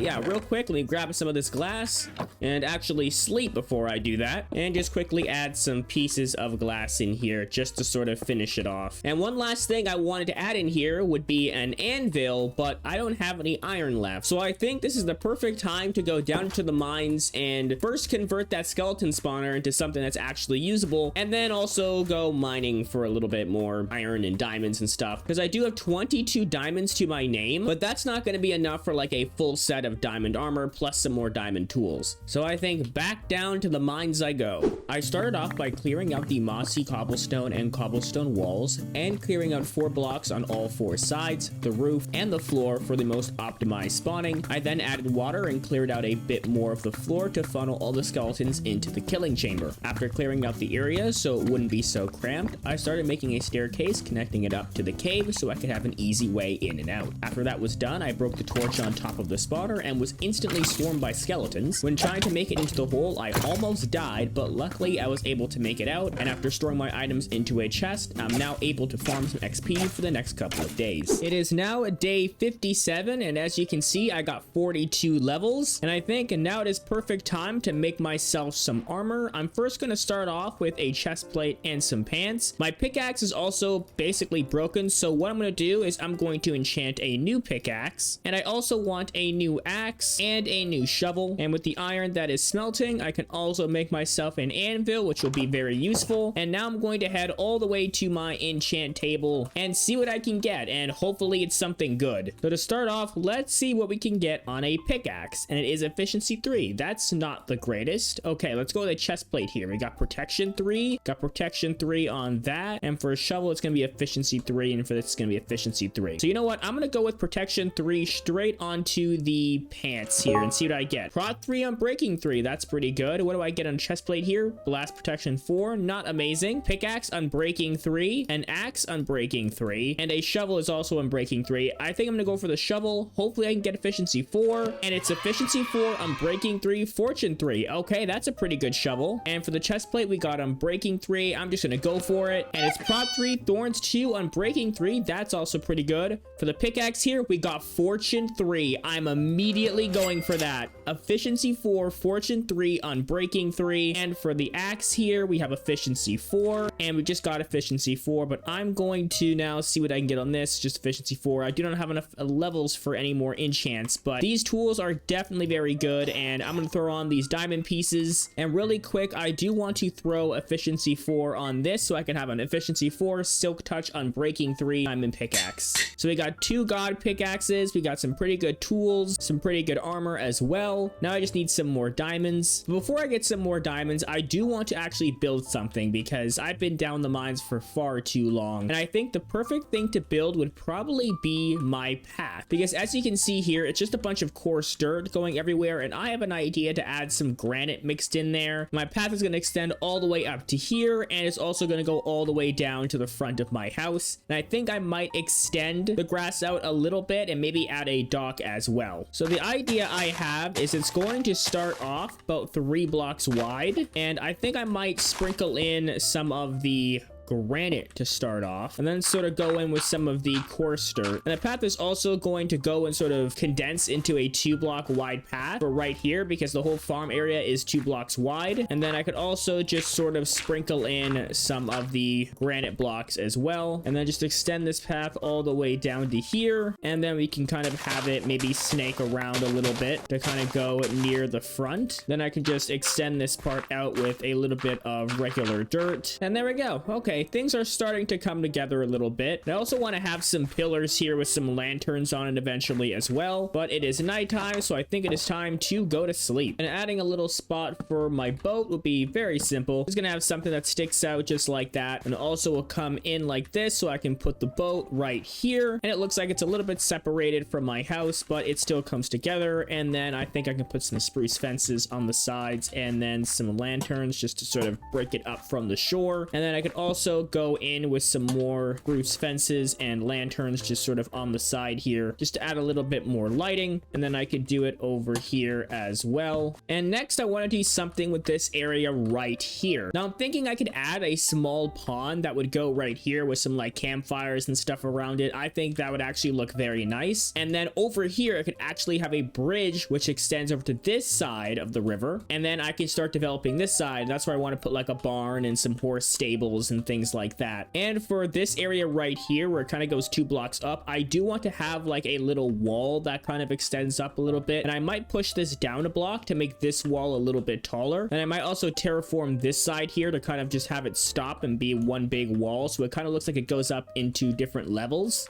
yeah, real quick, let me grab some of this glass and actually sleep before I do that, and just quickly add some pieces of glass in here just to sort of finish it off. And one last thing I wanted to add in here would be an anvil, but I don't have any iron left. So I think this is the perfect time to go down to the mines and first convert that skeleton spawner into something that's actually usable, and then also go mining for a little bit more iron and diamonds and stuff, because I do have 22 diamonds to my name, but that's not going to be enough for like a full set of diamond armor plus some more diamond tools. So I think back down to the mines I go. I started off by clearing out the mossy cobblestone and cobblestone walls, and clearing out 4 blocks on all 4 sides, the roof, and the floor for the most optimized spawning. I then added water and cleared out a bit more of the floor to funnel all the skeletons into the killing chamber. After clearing out the area so it wouldn't be so cramped, I started making a staircase connecting it up to the cave so I could have an easy way in and out. After that was done, I broke the torch on top of the spawner and was instantly swarmed by skeletons. When trying to make it into the hole, I almost died, but luckily I was able to make it out, and after storing my items into a chest, I'm now able to farm some XP for the next couple of days. It is now day 57, and as you can see, I got 42 levels, and I think now it is perfect time to make myself some armor. I'm first going to start off with a chest plate and some pants. My pickaxe is also basically broken, so what I'm going to do is I'm going to enchant a new pickaxe, and I also want want a new axe and a new shovel. And with the iron that is smelting, I can also make myself an anvil, which will be very useful. And now I'm going to head all the way to my enchant table and see what I can get, and hopefully it's something good. So to start off, let's see what we can get on a pickaxe, and it is efficiency 3. That's not the greatest. Okay, let's go with a chest plate here. We got protection 3, got protection 3 on that, and for a shovel it's gonna be efficiency 3, and for this it's gonna be efficiency 3. So you know what, I'm gonna go with protection 3 straight onto the pants here and see what I get. Prot 3 on breaking 3, that's pretty good. What do I get on chest plate here? Blast protection 4, not amazing. Pickaxe on breaking 3, an axe on breaking 3, and a shovel is also on breaking 3. I think I'm gonna go for the shovel. Hopefully I can get efficiency 4, and it's efficiency 4 on breaking 3, fortune 3. Okay, that's a pretty good shovel. And for the chest plate we got on breaking 3, I'm just gonna go for it, and it's prot 3, thorns 2 on breaking 3. That's also pretty good. For the pickaxe here, we got fortune 3. I'm immediately going for that. Efficiency 4, fortune 3 on breaking 3. And for the axe here, we have efficiency 4, and we just got efficiency 4, but I'm going to now see what I can get on this. Just efficiency 4. I do not have enough levels for any more enchants, but these tools are definitely very good, and I'm gonna throw on these diamond pieces. And really quick, I do want to throw efficiency 4 on this so I can have an efficiency 4 silk touch on breaking 3 diamond pickaxe. So we got 2 god pickaxes, we got some pretty good tools, some pretty good armor as well. Now I just need some more diamonds. But before I get some more diamonds, I do want to actually build something because I've been down the mines for far too long, and I think the perfect thing to build would probably be my path, because as you can see here, it's just a bunch of coarse dirt going everywhere, and I have an idea to add some granite mixed in there. My path is going to extend all the way up to here, and it's also going to go all the way down to the front of my house. And I think I might extend the grass out a little bit and maybe add a dock as well. So the idea I have is it's going to start off about 3 blocks wide, and I think I might sprinkle in some of the granite to start off, and then sort of go in with some of the coarse dirt. And the path is also going to go and sort of condense into a 2-block wide path for right here, because the whole farm area is 2 blocks wide. And then I could also just sort of sprinkle in some of the granite blocks as well, and then just extend this path all the way down to here, and then we can kind of have it maybe snake around a little bit to kind of go near the front. Then I can just extend this part out with a little bit of regular dirt, and there we go. Okay, things are starting to come together a little bit. I also want to have some pillars here with some lanterns on it eventually as well, but it is nighttime, so I think it is time to go to sleep. And adding a little spot for my boat would be very simple. It's gonna have something that sticks out just like that, and also will come in like this, so I can put the boat right here, and it looks like it's a little bit separated from my house, but it still comes together. And then I think I can put some spruce fences on the sides, and then some lanterns just to sort of break it up from the shore. And then I could also go in with some more spruce fences and lanterns just sort of on the side here, just to add a little bit more lighting. And then I could do it over here as well. And next I want to do something with this area right here. Now I'm thinking I could add a small pond that would go right here with some like campfires and stuff around it. I think that would actually look very nice. And then over here I could actually have a bridge which extends over to this side of the river, and then I can start developing this side. That's where I want to put like a barn and some horse stables and things like that. And for this area right here where it kind of goes 2 blocks up, I do want to have like a little wall that kind of extends up a little bit, and I might push this down a block to make this wall a little bit taller. And I might also terraform this side here to kind of just have it stop and be one big wall, so it kind of looks like it goes up into different levels.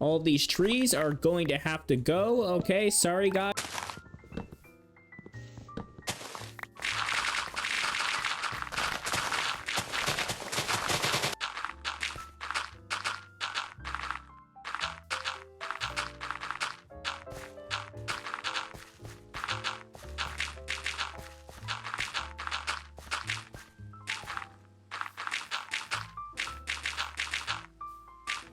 All these trees are going to have to go. Okay, sorry guys.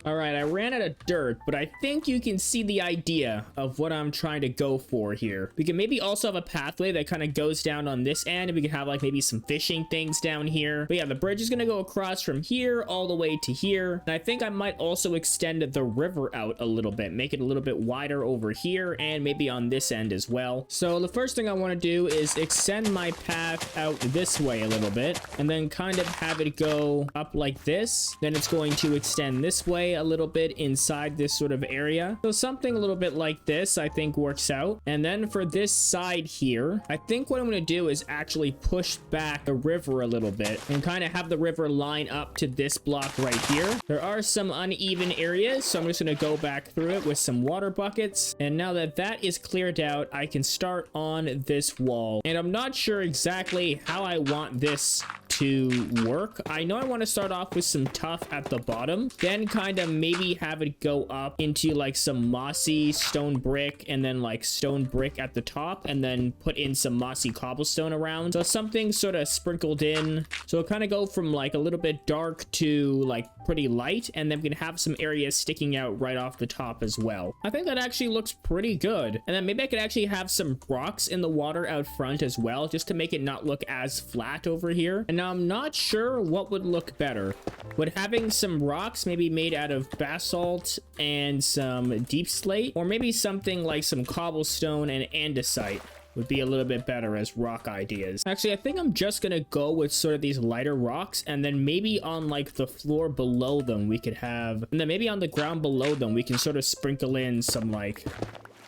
All right, I ran out of dirt, but I think you can see the idea of what I'm trying to go for here. We can maybe also have a pathway that kind of goes down on this end, and we can have like maybe some fishing things down here. But yeah, the bridge is gonna go across from here all the way to here. And I think I might also extend the river out a little bit, make it a little bit wider over here, and maybe on this end as well. So the first thing I want to do is extend my path out this way a little bit, and then kind of have it go up like this. Then it's going to extend this way a little bit inside this sort of area. So something a little bit like this, I think works out. And then for this side here, I think what I'm going to do is actually push back the river a little bit and kind of have the river line up to this block right here. There are some uneven areas, so I'm just going to go back through it with some water buckets. And now that that is cleared out, I can start on this wall. And I'm not sure exactly how I want this to work. I know I want to start off with some tuff at the bottom, then kind of maybe have it go up into like some mossy stone brick, and then like stone brick at the top, and then put in some mossy cobblestone around. So something sort of sprinkled in. So it'll kind of go from like a little bit dark to like pretty light, and then we can have some areas sticking out right off the top as well. I think that actually looks pretty good. And then maybe I could actually have some rocks in the water out front as well, just to make it not look as flat over here. And now I'm not sure what would look better. Would having some rocks maybe made out of basalt and some deep slate, or maybe something like some cobblestone and andesite would be a little bit better as rock ideas. Actually, I think I'm just gonna go with sort of these lighter rocks, and then maybe on like the floor below them we could have, and then maybe on the ground below them we can sort of sprinkle in some like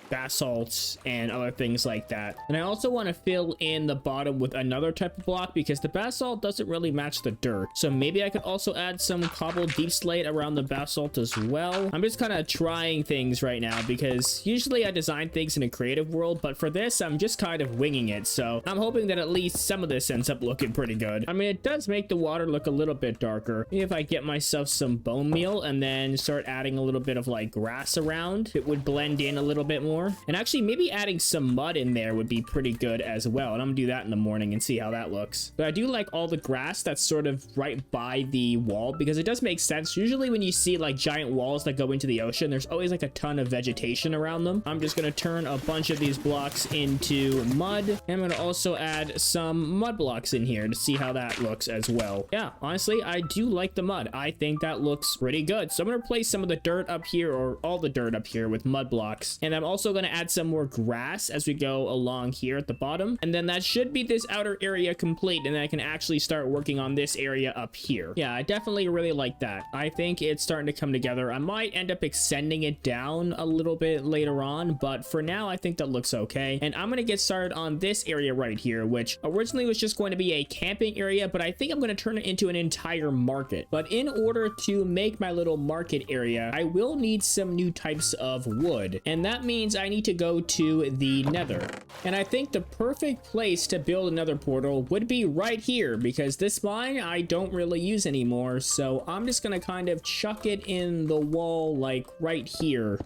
basalts and other things like that. And I also want to fill in the bottom with another type of block, because the basalt doesn't really match the dirt. So maybe I could also add some cobbled deep slate around the basalt as well. I'm just kind of trying things right now, because usually I design things in a creative world, but for this I'm just kind of winging it. So I'm hoping that at least some of this ends up looking pretty good. I mean, it does make the water look a little bit darker. Maybe if I get myself some bone meal and then start adding a little bit of like grass around, it would blend in a little bit more. And actually maybe adding some mud in there would be pretty good as well. And I'm gonna do that in the morning and see how that looks. But I do like all the grass that's sort of right by the wall, because it does make sense. Usually when you see like giant walls that go into the ocean, there's always like a ton of vegetation around them. I'm just gonna turn a bunch of these blocks into mud. And I'm gonna also add some mud blocks in here to see how that looks as well. Yeah, honestly, I do like the mud. I think that looks pretty good. So I'm gonna replace some of the dirt up here, or all the dirt up here, with mud blocks. And I'm also gonna add some more grass as we go along here at the bottom, and then that should be this outer area complete, and then I can actually start working on this area up here. Yeah, I definitely really like that. I think it's starting to come together. I might end up extending it down a little bit later on, but for now I think that looks okay. And I'm gonna get started on this area right here, which originally was just going to be a camping area, but I think I'm going to turn it into an entire market. But in order to make my little market area, I will need some new types of wood, and that means I need to go to the Nether. And I think the perfect place to build another portal would be right here, because this mine I don't really use anymore, so I'm just gonna kind of chuck it in the wall like right here.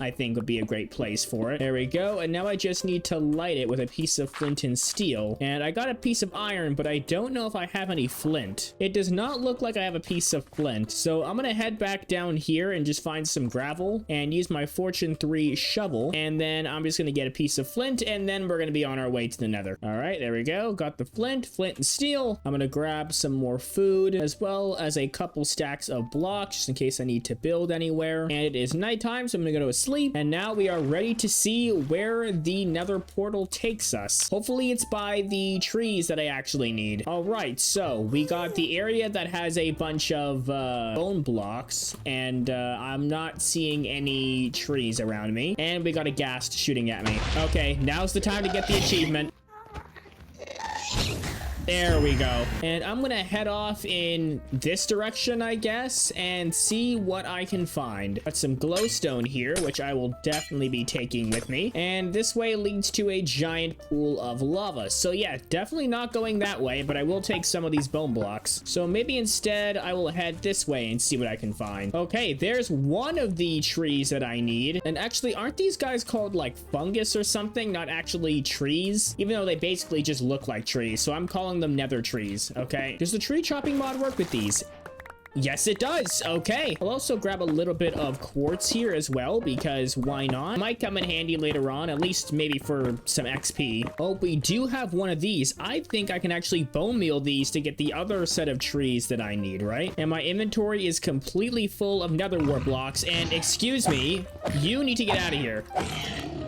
I think would be a great place for it. There we go. And now I just need to light it with a piece of flint and steel. And I got a piece of iron, but I don't know if I have any flint. It does not look like I have a piece of flint. So I'm gonna head back down here and just find some gravel and use my Fortune 3 shovel. And then I'm just gonna get a piece of flint, and then we're gonna be on our way to the Nether. All right, there we go. Got the flint and steel. I'm gonna grab some more food, as well as a couple stacks of blocks, just in case I need to build anywhere. And it is nighttime, so I'm gonna go to sleep. And now we are ready to see where the Nether portal takes us. Hopefully it's by the trees that I actually need. All right, so we got the area that has a bunch of bone blocks, and I'm not seeing any trees around me. And we got a ghast shooting at me. Okay, now's the time to get the achievement. There we go. And I'm gonna head off in this direction, I guess, and see what I can find. Got some glowstone here, which I will definitely be taking with me. And this way leads to a giant pool of lava. So yeah, definitely not going that way, but I will take some of these bone blocks. So maybe instead I will head this way and see what I can find. Okay, there's one of the trees that I need. And actually, aren't these guys called like fungus or something? Not actually trees, even though they basically just look like trees. So I'm calling them nether trees. Okay, does the tree chopping mod work with these? Yes, it does. Okay, I'll also grab a little bit of quartz here as well, because why not? Might come in handy later on, at least maybe for some XP. Oh, we do have one of these. I think I can actually bone meal these to get the other set of trees that I need, right? And my inventory is completely full of nether wart blocks, and excuse me, you need to get out of here.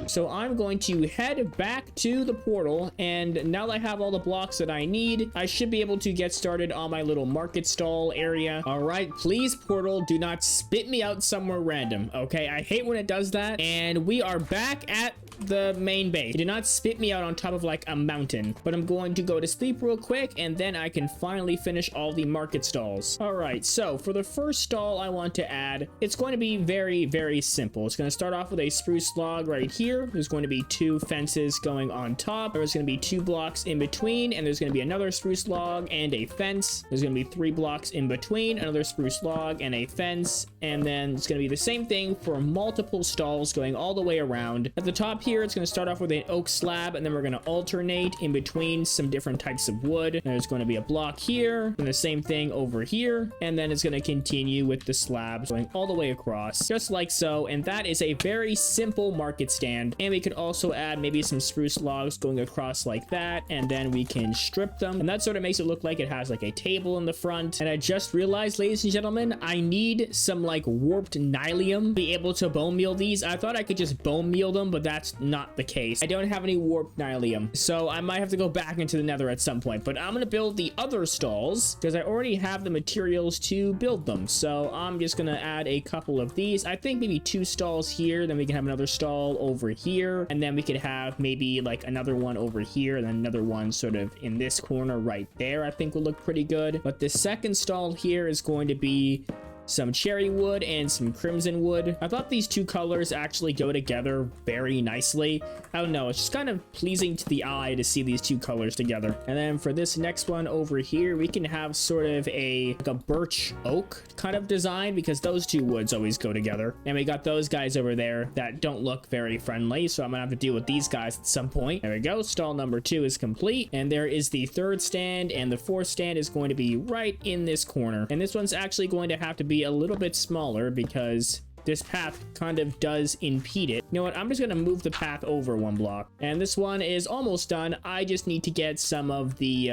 So I'm going to head back to the portal, and now that I have all the blocks that I need, I should be able to get started on my little market stall area. All right, please, portal, do not spit me out somewhere random, okay? I hate when it does that. And we are back at the main base. It did not spit me out on top of like a mountain, but I'm going to go to sleep real quick, and then I can finally finish all the market stalls. All right, so for the first stall I want to add, it's going to be very, very simple. It's going to start off with a spruce log right here. There's going to be 2 fences going on top. There's going to be 2 blocks in between, and there's going to be another spruce log and a fence. There's going to be 3 blocks in between, another spruce log and a fence, and then it's going to be the same thing for multiple stalls going all the way around. At the top here, it's going to start off with an oak slab, and then we're going to alternate in between some different types of wood. There's going to be a block here, and the same thing over here, and then it's going to continue with the slabs going all the way across, just like so. And that is a very simple market stand. And we could also add maybe some spruce logs going across like that, and then we can strip them, and that sort of makes it look like it has like a table in the front. And I just realized, ladies and gentlemen, I need some like warped nylium to be able to bone meal these. I thought I could just bone meal them, but that's not the case. I don't have any warped nylium, so I might have to go back into the nether at some point. But I'm gonna build the other stalls because I already have the materials to build them. So I'm just gonna add a couple of these. I think maybe 2 stalls here, then we can have another stall over here, and then we could have maybe like another one over here, and then another one sort of in this corner right there. I think will look pretty good. But the second stall here is going to be some cherry wood and some crimson wood. I thought these 2 colors actually go together very nicely. I don't know, it's just kind of pleasing to the eye to see these 2 colors together. And then for this next one over here, we can have sort of like a birch oak kind of design, because those 2 woods always go together. And we got those guys over there that don't look very friendly, so I'm gonna have to deal with these guys at some point. There we go, stall number 2 is complete, and there is the 3rd stand, and the 4th stand is going to be right in this corner. And this one's actually going to have to be a little bit smaller because this path kind of does impede it. You know what? I'm just going to move the path over 1 block. And this one is almost done. I just need to get some of the,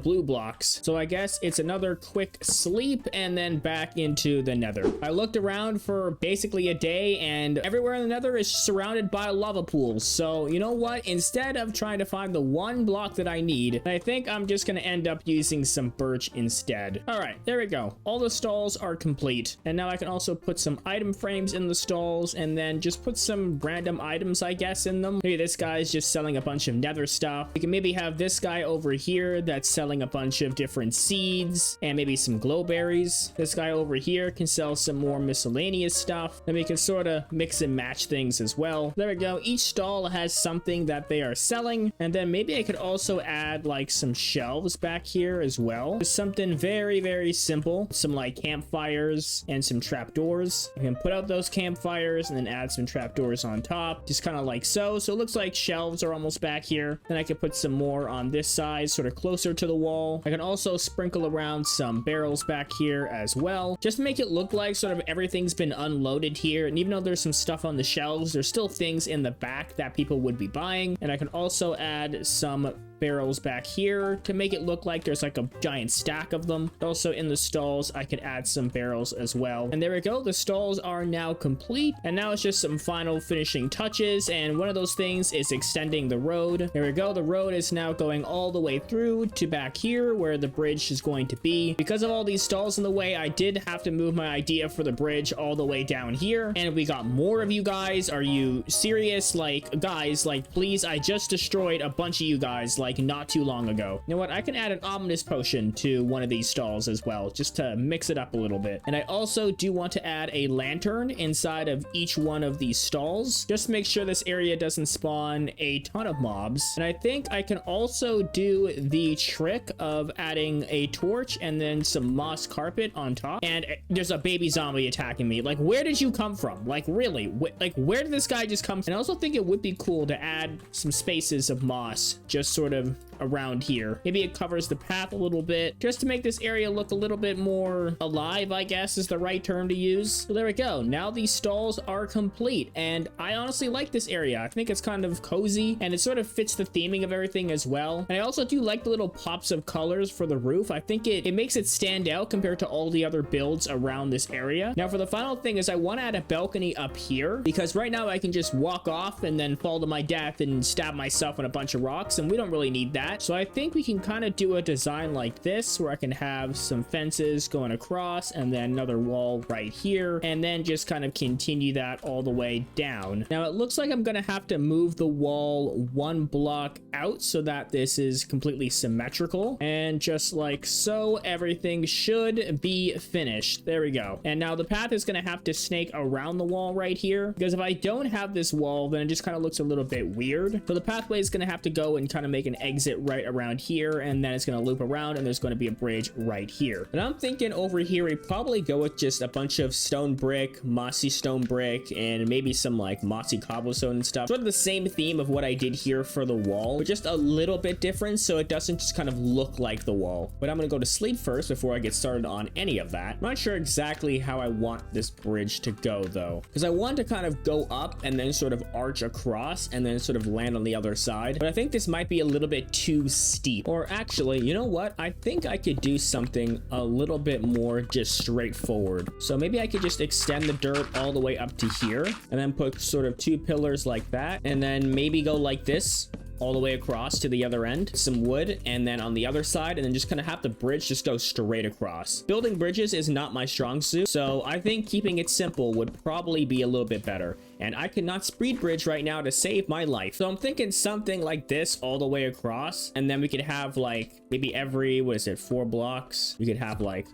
blue blocks. So I guess it's another quick sleep and then back into the nether. I looked around for basically a day, and everywhere in the nether is surrounded by lava pools. So you know what? Instead of trying to find the 1 block that I need, I think I'm just going to end up using some birch instead. All right, there we go. All the stalls are complete. And now I can also put some item frames in the stalls, and then just put some random items, I guess, in them. Maybe this guy's just selling a bunch of nether stuff. We can maybe have this guy over here that's selling a bunch of different seeds and maybe some glowberries. This guy over here can sell some more miscellaneous stuff. Then we can sort of mix and match things as well. There we go. Each stall has something that they are selling, and then maybe I could also add like some shelves back here as well. Just something very, very simple. Some like campfires and some trapdoors. You can put out those campfires and then add some trapdoors on top, just kind of like so. So it looks like shelves are almost back here. Then I could put some more on this side, sort of closer to the wall. I can also sprinkle around some barrels back here as well, just to make it look like sort of everything's been unloaded here. And even though there's some stuff on the shelves, there's still things in the back that people would be buying. And I can also add some barrels back here to make it look like there's like a giant stack of them. Also in the stalls, I could add some barrels as well. And there we go. The stalls are now complete. And now it's just some final finishing touches. And one of those things is extending the road. There we go. The road is now going all the way through to back here where the bridge is going to be. Because of all these stalls in the way, I did have to move my idea for the bridge all the way down here. And we got more of you guys. Are you serious? Like, guys, like, please, I just destroyed a bunch of you guys like not too long ago. You know what? I can add an ominous potion to one of these stalls as well, just to mix it up a little bit. And I also do want to add a lantern inside of each one of these stalls, just to make sure this area doesn't spawn a ton of mobs. And I think I can also do the trick of adding a torch and then some moss carpet on top. And there's a baby zombie attacking me. Like, where did you come from? Like, really? Like, where did this guy just come from? And I also think it would be cool to add some spaces of moss, just sort of around here. Maybe it covers the path a little bit just to make this area look a little bit more alive, I guess is the right term to use. So there we go. Now these stalls are complete, and I honestly like this area. I think it's kind of cozy, and it sort of fits the theming of everything as well. And I also do like the little pops of colors for the roof. I think it makes it stand out compared to all the other builds around this area. Now for the final thing is I want to add a balcony up here, because right now I can just walk off and then fall to my death and stab myself in a bunch of rocks, and we don't really need that. So I think we can kind of do a design like this where I can have some fences going across and then another wall right here, and then just kind of continue that all the way down. Now it looks like I'm gonna have to move the wall one block out so that this is completely symmetrical, and just like so, everything should be finished. There we go. And now the path is gonna have to snake around the wall right here, because if I don't have this wall, then it just kind of looks a little bit weird. So the pathway is gonna have to go and kind of make an exit right around here, and then it's gonna loop around, and there's going to be a bridge right here. And I'm thinking over here we probably go with just a bunch of stone brick, mossy stone brick, and maybe some like mossy cobblestone and stuff. Sort of the same theme of what I did here for the wall, but just a little bit different so it doesn't just kind of look like the wall. But I'm gonna go to sleep first before I get started on any of that. I'm not sure exactly how I want this bridge to go though, because I want to kind of go up and then sort of arch across and then sort of land on the other side. But I think this might be a little bit too steep. Or actually, you know what? I think I could do something a little bit more just straightforward. So maybe I could just extend the dirt all the way up to here and then put sort of two pillars like that, and then maybe go like this all the way across to the other end, some wood, and then on the other side, and then just kind of have the bridge just go straight across. Building bridges is not my strong suit, so I think keeping it simple would probably be a little bit better. And I cannot speed bridge right now to save my life. So I'm thinking something like this all the way across, and then we could have like maybe every, 4 blocks? We could have like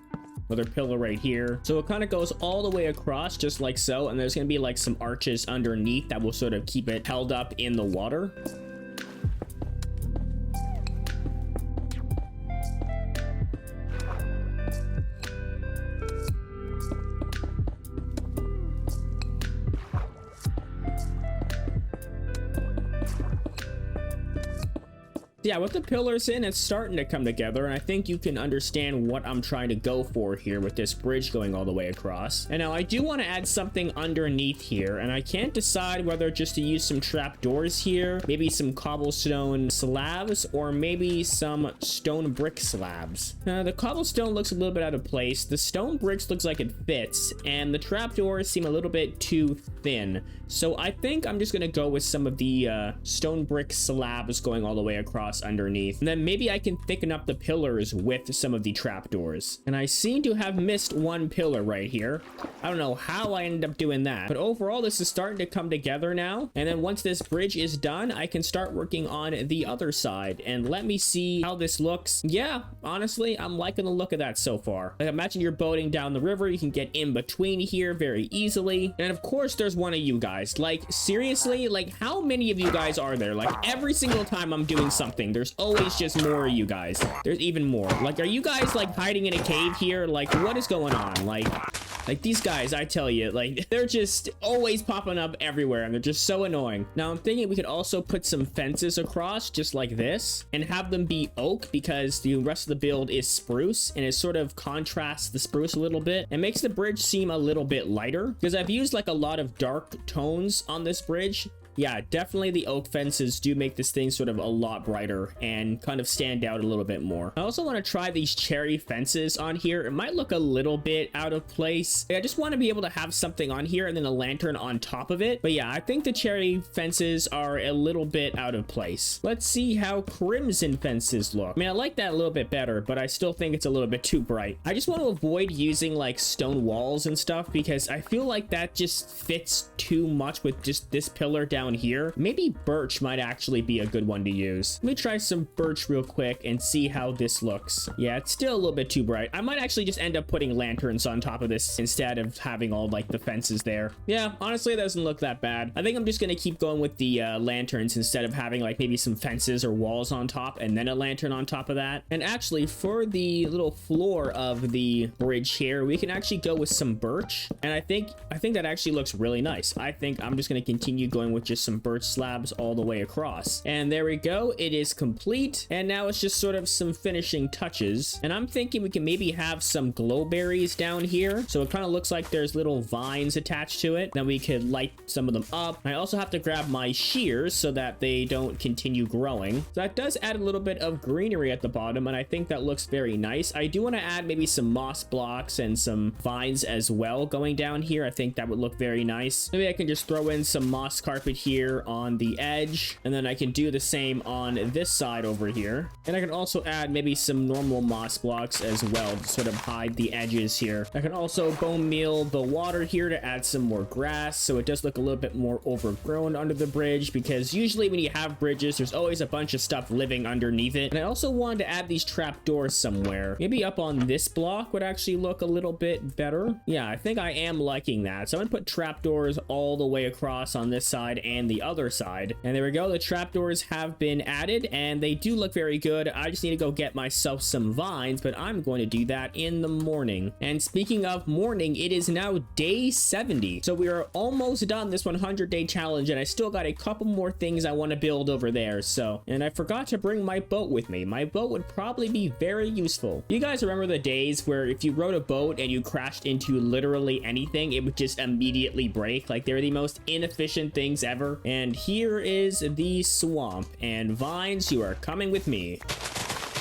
another pillar right here. So it kind of goes all the way across just like so, and there's going to be like some arches underneath that will sort of keep it held up in the water. Yeah, with the pillars in, it's starting to come together, and I think you can understand what I'm trying to go for here with this bridge going all the way across. And now I do want to add something underneath here, and I can't decide whether just to use some trapdoors here, maybe some cobblestone slabs, or maybe some stone brick slabs. The cobblestone looks a little bit out of place, the stone bricks looks like it fits, and the trapdoors seem a little bit too thin. So I think I'm just gonna go with some of the stone brick slabs going all the way across underneath, and then maybe I can thicken up the pillars with some of the trapdoors. And I seem to have missed one pillar right here. I don't know how I ended up doing that, but overall this is starting to come together now. And then once this bridge is done, I can start working on the other side, and let me see how this looks. Yeah, honestly, I'm liking the look of that so far. Like, imagine you're boating down the river, you can get in between here very easily. And of course there's one of you guys. Like, seriously, like how many of you guys are there? Like, every single time I'm doing something, there's always just more of you guys. There's even more. Like, are you guys like hiding in a cave here? Like, what is going on? Like these guys, I tell you, like, they're just always popping up everywhere, and they're just so annoying. Now I'm thinking we could also put some fences across just like this and have them be oak, because the rest of the build is spruce, and it sort of contrasts the spruce a little bit and makes the bridge seem a little bit lighter, because I've used like a lot of dark tones on this bridge. Yeah, definitely the oak fences do make this thing sort of a lot brighter and kind of stand out a little bit more. I also want to try these cherry fences on here. It might look a little bit out of place. I just want to be able to have something on here and then a lantern on top of it. But yeah, I think the cherry fences are a little bit out of place. Let's see how crimson fences look. I mean, I like that a little bit better, but I still think it's a little bit too bright. I just want to avoid using like stone walls and stuff, because I feel like that just fits too much with just this pillar down here. Maybe birch might actually be a good one to use. Let me try some birch real quick and see how this looks. Yeah, it's still a little bit too bright. I might actually just end up putting lanterns on top of this instead of having all like the fences there. Yeah, honestly, it doesn't look that bad. I think I'm just gonna keep going with the lanterns instead of having like maybe some fences or walls on top and then a lantern on top of that. And actually, for the little floor of the bridge here, we can actually go with some birch, and I think that actually looks really nice. I think I'm just gonna continue going with just some birch slabs all the way across. And there we go. It is complete. And now it's just sort of some finishing touches. And I'm thinking we can maybe have some glowberries down here. So it kind of looks like there's little vines attached to it. Then we could light some of them up. I also have to grab my shears so that they don't continue growing. So that does add a little bit of greenery at the bottom, and I think that looks very nice. I do want to add maybe some moss blocks and some vines as well going down here. I think that would look very nice. Maybe I can just throw in some moss carpet here on the edge, and then I can do the same on this side over here. And I can also add maybe some normal moss blocks as well to sort of hide the edges here. I can also bone meal the water here to add some more grass, so it does look a little bit more overgrown under the bridge, because usually when you have bridges, there's always a bunch of stuff living underneath it. And I also wanted to add these trapdoors somewhere. Maybe up on this block would actually look a little bit better. Yeah, I think I am liking that. So I'm gonna put trapdoors all the way across on this side and the other side. And there we go. The trapdoors have been added and they do look very good. I just need to go get myself some vines, but I'm going to do that in the morning. And speaking of morning, it is now day 70. So we are almost done this 100-day challenge, and I still got a couple more things I want to build over there. So, and I forgot to bring my boat with me. My boat would probably be very useful. You guys remember the days where if you rode a boat and you crashed into literally anything, it would just immediately break? Like, they're the most inefficient things ever. And here is the swamp, and vines, you are coming with me.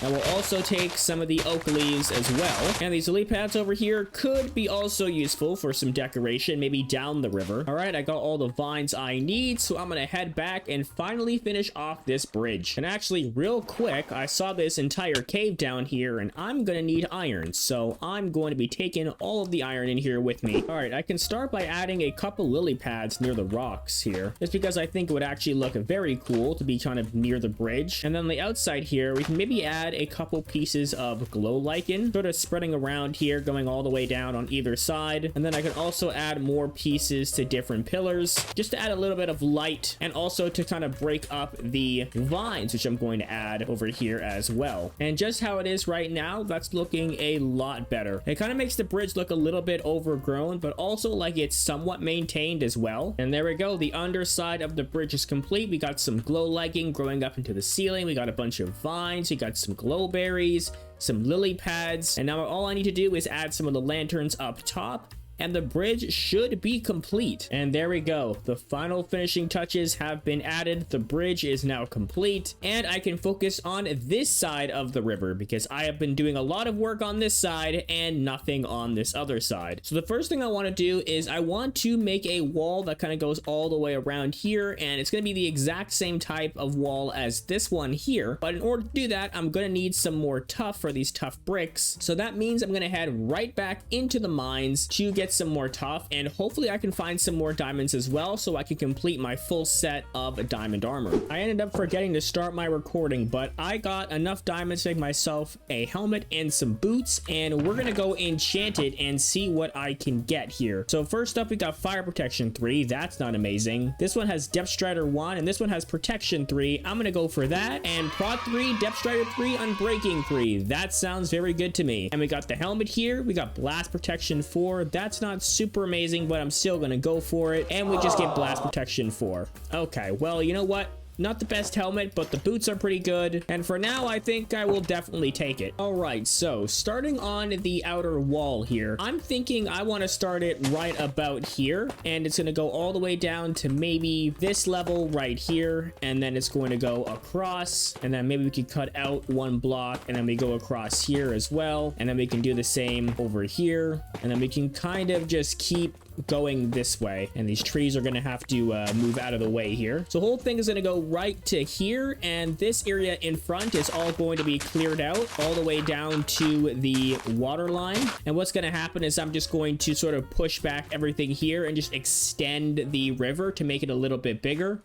I will also take some of the oak leaves as well. And these lily pads over here could be also useful for some decoration, maybe down the river. All right, I got all the vines I need, so I'm gonna head back and finally finish off this bridge. And actually, real quick, I saw this entire cave down here, and I'm gonna need iron. So I'm going to be taking all of the iron in here with me. All right, I can start by adding a couple lily pads near the rocks here. Just because I think it would actually look very cool to be kind of near the bridge. And then on the outside here, we can maybe add a couple pieces of glow lichen, sort of spreading around here, going all the way down on either side. And then I can also add more pieces to different pillars, just to add a little bit of light, and also to kind of break up the vines, which I'm going to add over here as well. And just how it is right now, that's looking a lot better. It kind of makes the bridge look a little bit overgrown, but also like it's somewhat maintained as well. And there we go. The underside of the bridge is complete. We got some glow lichen growing up into the ceiling. We got a bunch of vines. We got some glowberries, some lily pads, and now all I need to do is add some of the lanterns up top, and the bridge should be complete. And there we go. The final finishing touches have been added. The bridge is now complete, and I can focus on this side of the river because I have been doing a lot of work on this side and nothing on this other side. So the first thing I want to do is I want to make a wall that kind of goes all the way around here, and it's going to be the exact same type of wall as this one here. But in order to do that, I'm going to need some more tuff for these tough bricks. So that means I'm going to head right back into the mines to get some more tuff, and hopefully I can find some more diamonds as well so I can complete my full set of diamond armor. I ended up forgetting to start my recording, but I got enough diamonds to make myself a helmet and some boots, and we're gonna go enchant it and see what I can get here. So first up, we got fire protection 3. That's not amazing. This one has depth strider 1, and this one has protection 3. I'm gonna go for that. And prot 3, depth strider 3, unbreaking 3. That sounds very good to me. And we got the helmet here. We got blast protection 4. That's not super amazing, but I'm still gonna go for it. And we just get blast protection 4. Okay, well, you know what? Not the best helmet, but the boots are pretty good. And for now, I think I will definitely take it. All right, so starting on the outer wall here, I'm thinking I want to start it right about here. And it's going to go all the way down to maybe this level right here. And then it's going to go across. And then maybe we could cut out one block. And then we go across here as well. And then we can do the same over here. And then we can kind of just keep going this way, and these trees are gonna have to move out of the way here. So the whole thing is gonna go right to here, and this area in front is all going to be cleared out all the way down to the water line. And what's gonna happen is I'm just going to sort of push back everything here and just extend the river to make it a little bit bigger.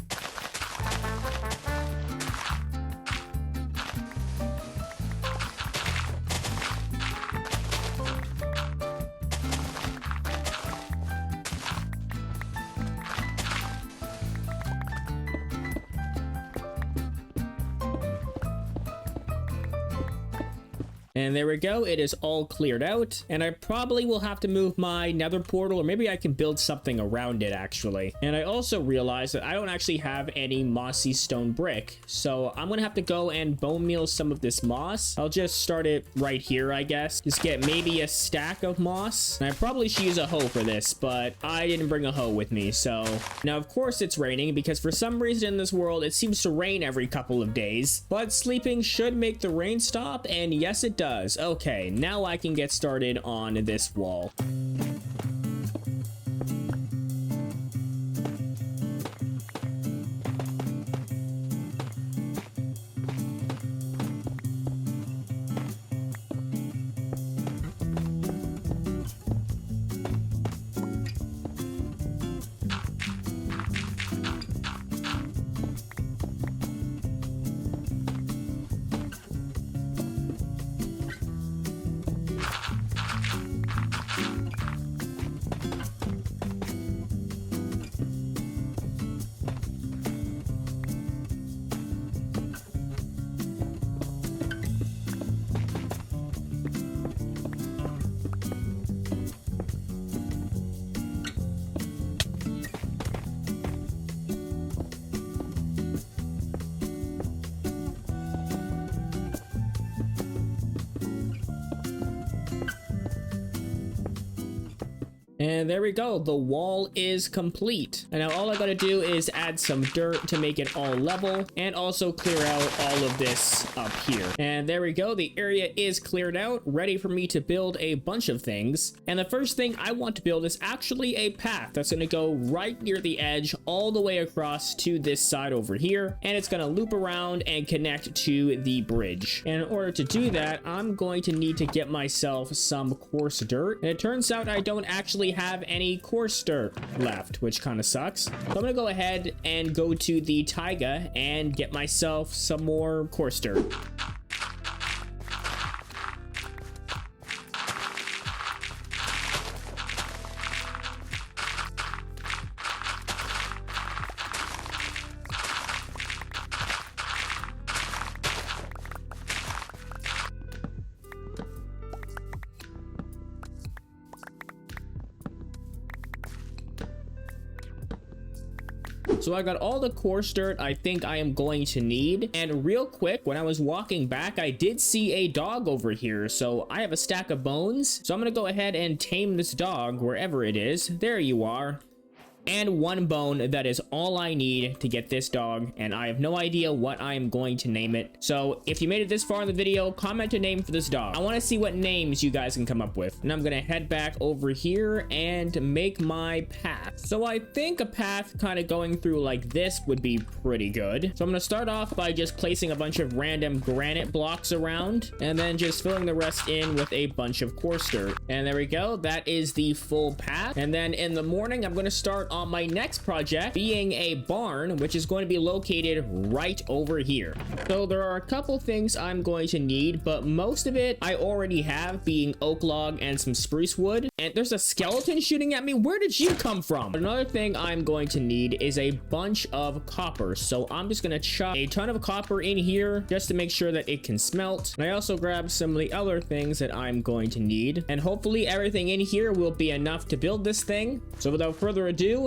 And there we go. It is all cleared out. And I probably will have to move my nether portal, or maybe I can build something around it actually. And I also realized that I don't actually have any mossy stone brick. So I'm gonna have to go and bone meal some of this moss. I'll just start it right here, I guess. Just get maybe a stack of moss. And I probably should use a hoe for this, but I didn't bring a hoe with me. So now of course it's raining, because for some reason in this world it seems to rain every couple of days. But sleeping should make the rain stop, and yes it does. Okay, now I can get started on this wall. And there we go, the wall is complete. And now all I gotta do is add some dirt to make it all level, and also clear out all of this up here. And there we go, the area is cleared out, ready for me to build a bunch of things. And the first thing I want to build is actually a path that's gonna go right near the edge all the way across to this side over here, and it's gonna loop around and connect to the bridge. And in order to do that, I'm going to need to get myself some coarse dirt. And it turns out I don't actually have any coarse dirt left, which kind of sucks. So I'm gonna go ahead and go to the taiga and get myself some more coarse dirt. So I got all the coarse dirt I think I am going to need. And real quick, when I was walking back, I did see a dog over here. So I have a stack of bones. So I'm going to go ahead and tame this dog wherever it is. There you are. And one bone. That is all I need to get this dog, and I have no idea what I am going to name it. So if you made it this far in the video, comment a name for this dog. I want to see what names you guys can come up with. And I'm gonna head back over here and make my path. So I think a path kind of going through like this would be pretty good. So I'm gonna start off by just placing a bunch of random granite blocks around, and then just filling the rest in with a bunch of coarse dirt. And there we go, that is the full path. And then in the morning, I'm gonna start on my next project, being a barn, which is going to be located right over here. So there are a couple things I'm going to need, but most of it I already have, being oak log and some spruce wood. And there's a skeleton shooting at me. Where did you come from? Another thing I'm going to need is a bunch of copper. So I'm just gonna chuck a ton of copper in here just to make sure that it can smelt. And I also grabbed some of the other things that I'm going to need. And hopefully everything in here will be enough to build this thing. So without further ado,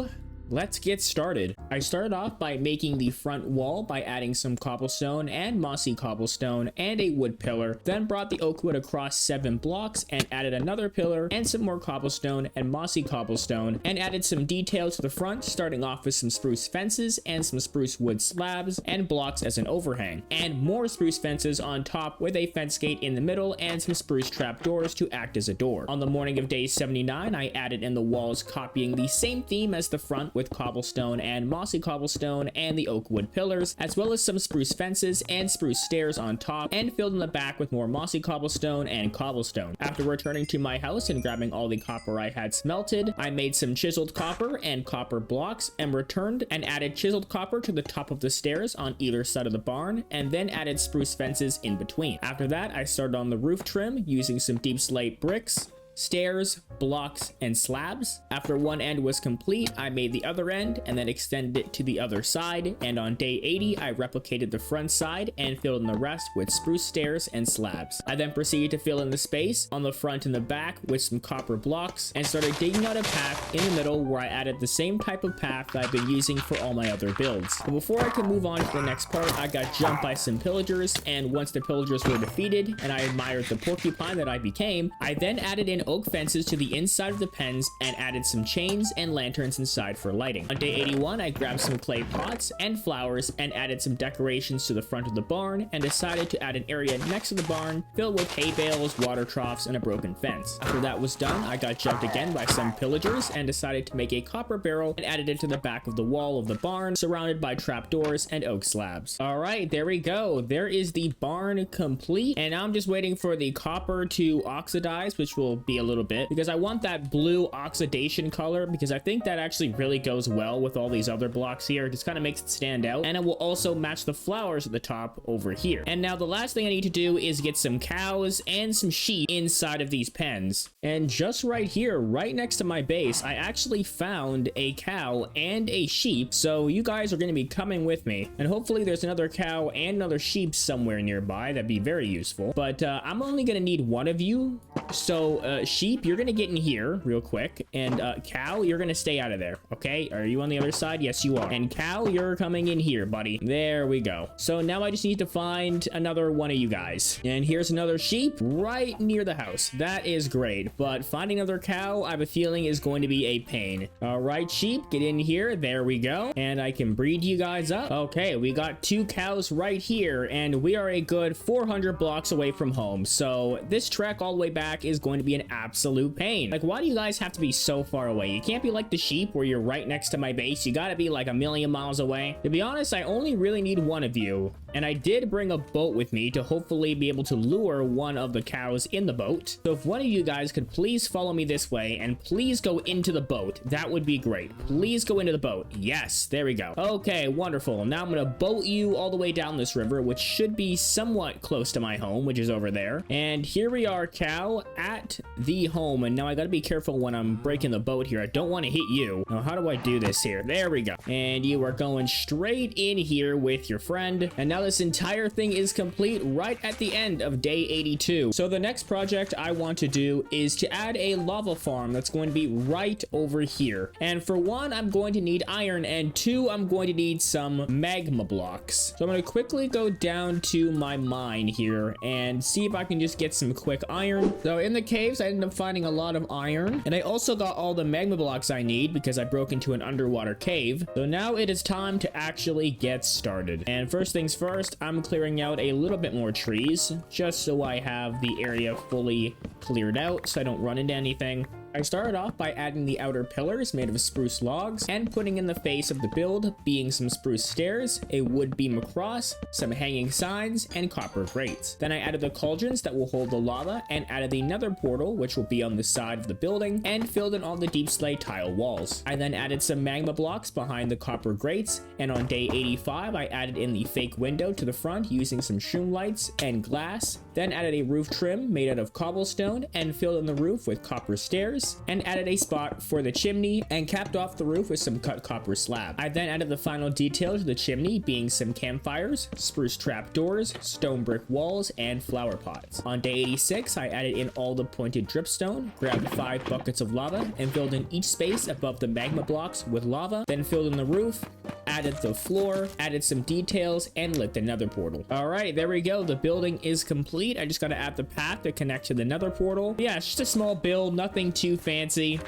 let's get started. I started off by making the front wall by adding some cobblestone and mossy cobblestone and a wood pillar, then brought the oak wood across 7 blocks and added another pillar and some more cobblestone and mossy cobblestone, and added some detail to the front, starting off with some spruce fences and some spruce wood slabs and blocks as an overhang, and more spruce fences on top with a fence gate in the middle and some spruce trap doors to act as a door. On the morning of day 79, I added in the walls copying the same theme as the front, with cobblestone and mossy cobblestone and the oak wood pillars, as well as some spruce fences and spruce stairs on top, and filled in the back with more mossy cobblestone and cobblestone. After returning to my house and grabbing all the copper I had smelted, I made some chiseled copper and copper blocks, and returned and added chiseled copper to the top of the stairs on either side of the barn, and then added spruce fences in between. After that, I started on the roof trim using some deep slate bricks, stairs, blocks, and slabs. After one end was complete, I made the other end and then extended it to the other side. And on day 80, I replicated the front side and filled in the rest with spruce stairs and slabs. I then proceeded to fill in the space on the front and the back with some copper blocks and started digging out a path in the middle where I added the same type of path that I've been using for all my other builds. But before I could move on to the next part, I got jumped by some pillagers, and once the pillagers were defeated and I admired the porcupine that I became, I then added in oak fences to the inside of the pens and added some chains and lanterns inside for lighting. On day 81, I grabbed some clay pots and flowers and added some decorations to the front of the barn and decided to add an area next to the barn filled with hay bales, water troughs, and a broken fence. After that was done, I got jumped again by some pillagers and decided to make a copper barrel and added it to the back of the wall of the barn, surrounded by trapdoors and oak slabs. All right, there we go. There is the barn complete, and now I'm just waiting for the copper to oxidize, which will be a little bit, because I want that blue oxidation color, because I think that actually really goes well with all these other blocks here. It just kind of makes it stand out, and it will also match the flowers at the top over here. And now the last thing I need to do is get some cows and some sheep inside of these pens. And just right here, right next to my base, I actually found a cow and a sheep, so you guys are going to be coming with me, and hopefully there's another cow and another sheep somewhere nearby. That'd be very useful, but I'm only going to need one of you. So sheep, you're going to get in here real quick, and cow, you're going to stay out of there. Okay, are you on the other side? Yes, you are. And cow, you're coming in here, buddy. There we go. So now I just need to find another one of you guys, and here's another sheep right near the house. That is great, but finding another cow, I have a feeling, is going to be a pain. All right, sheep, get in here. There we go, and I can breed you guys up. Okay, we got 2 cows right here, and we are a good 400 blocks away from home, so this trek all the way back is going to be an absolute pain. Like, why do you guys have to be so far away? You can't be like the sheep where you're right next to my base. You gotta be like a million miles away. To be honest, I only really need one of you, and I did bring a boat with me to hopefully be able to lure one of the cows in the boat. So if one of you guys could please follow me this way and please go into the boat, that would be great. Please go into the boat. Yes, there we go. Okay, wonderful. Now I'm gonna boat you all the way down this river, which should be somewhat close to my home, which is over there. And here we are, cow, at the home. And now I gotta be careful when I'm breaking the boat here. I don't want to hit you. Now, how do I do this here? There we go. And you are going straight in here with your friend. And now this entire thing is complete right at the end of day 82. So the next project I want to do is to add a lava farm that's going to be right over here. And for one, I'm going to need iron, and 2, I'm going to need some magma blocks. So I'm going to quickly go down to my mine here and see if I can just get some quick iron. So in the caves, I ended up finding a lot of iron, and I also got all the magma blocks I need because I broke into an underwater cave. So now it is time to actually get started. And first things first, I'm clearing out a little bit more trees just so I have the area fully cleared out so I don't run into anything. I started off by adding the outer pillars made of spruce logs and putting in the face of the build being some spruce stairs, a wood beam across, some hanging signs, and copper grates. Then I added the cauldrons that will hold the lava and added the nether portal, which will be on the side of the building, and filled in all the deep slate tile walls. I then added some magma blocks behind the copper grates, and on day 85 I added in the fake window to the front using some shroom lights and glass, then added a roof trim made out of cobblestone and filled in the roof with copper stairs, and added a spot for the chimney and capped off the roof with some cut copper slab. I then added the final detail to the chimney being some campfires, spruce trap doors, stone brick walls, and flower pots. On day 86, I added in all the pointed dripstone, grabbed 5 buckets of lava, and filled in each space above the magma blocks with lava, then filled in the roof, added the floor, added some details, and lit the nether portal. Alright, there we go. The building is complete. I just gotta add the path to connect to the nether portal. Yeah, it's just a small build, nothing too fancy.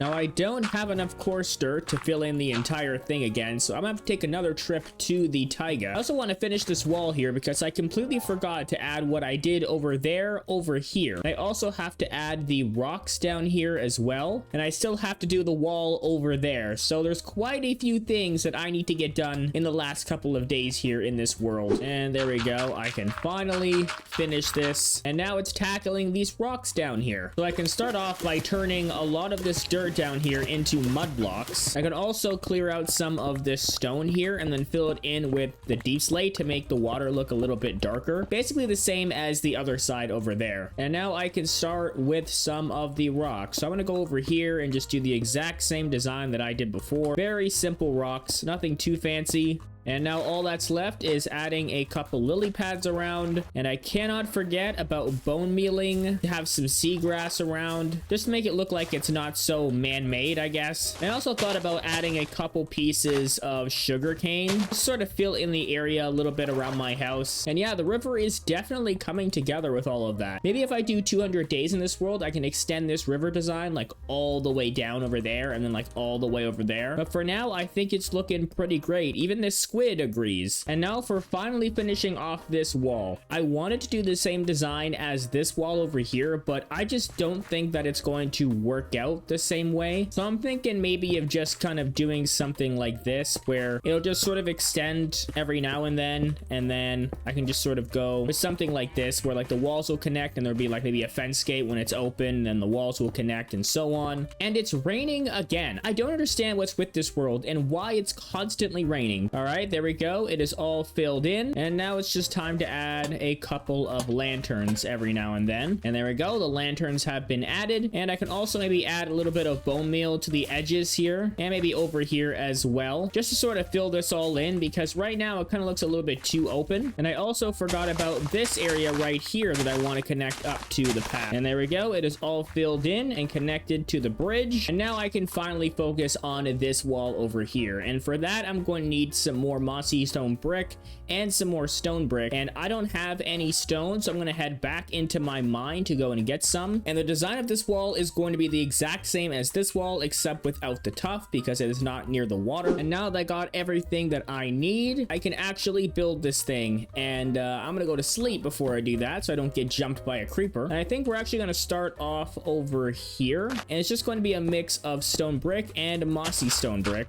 Now, I don't have enough coarse dirt to fill in the entire thing again, so I'm gonna have to take another trip to the taiga. I also want to finish this wall here because I completely forgot to add what I did over there over here. I also have to add the rocks down here as well, and I still have to do the wall over there. So there's quite a few things that I need to get done in the last couple of days here in this world. And there we go. I can finally finish this. And now it's tackling these rocks down here. So I can start off by turning a lot of this dirt dirt down here into mud blocks. I can also clear out some of this stone here and then fill it in with the deep slate to make the water look a little bit darker. Basically the same as the other side over there. And now I can start with some of the rocks. So I'm going to go over here and just do the exact same design that I did before. Very simple rocks, nothing too fancy. And now all that's left is adding a couple lily pads around. And I cannot forget about bone mealing. Have some seagrass around. Just to make it look like it's not so man-made, I guess. I also thought about adding a couple pieces of sugar cane. Sort of fill in the area a little bit around my house. And yeah, the river is definitely coming together with all of that. Maybe if I do 200 days in this world, I can extend this river design like all the way down over there. And then like all the way over there. But for now, I think it's looking pretty great. Even this squid agrees. And now for finally finishing off this wall. I wanted to do the same design as this wall over here, but I just don't think that it's going to work out the same way. So I'm thinking maybe of just kind of doing something like this, where it'll just sort of extend every now and then I can just sort of go with something like this, where like the walls will connect and there'll be like maybe a fence gate when it's open, and the walls will connect and so on. And it's raining again. I don't understand what's with this world and why it's constantly raining. All right, there we go. It is all filled in, and now it's just time to add a couple of lanterns every now and then. And there we go, the lanterns have been added. And I can also maybe add a little bit of bone meal to the edges here, and maybe over here as well, just to sort of fill this all in, because right now it kind of looks a little bit too open. And I also forgot about this area right here that I want to connect up to the path. And there we go, it is all filled in and connected to the bridge. And now I can finally focus on this wall over here. And for that, I'm going to need some more mossy stone brick and some more stone brick, and I don't have any stone, so I'm going to head back into my mine to go and get some. And the design of this wall is going to be the exact same as this wall, except without the tuff, because it is not near the water. And now that I got everything that I need, I can actually build this thing. And I'm going to go to sleep before I do that, so I don't get jumped by a creeper. And I think we're actually going to start off over here, and it's just going to be a mix of stone brick and mossy stone brick.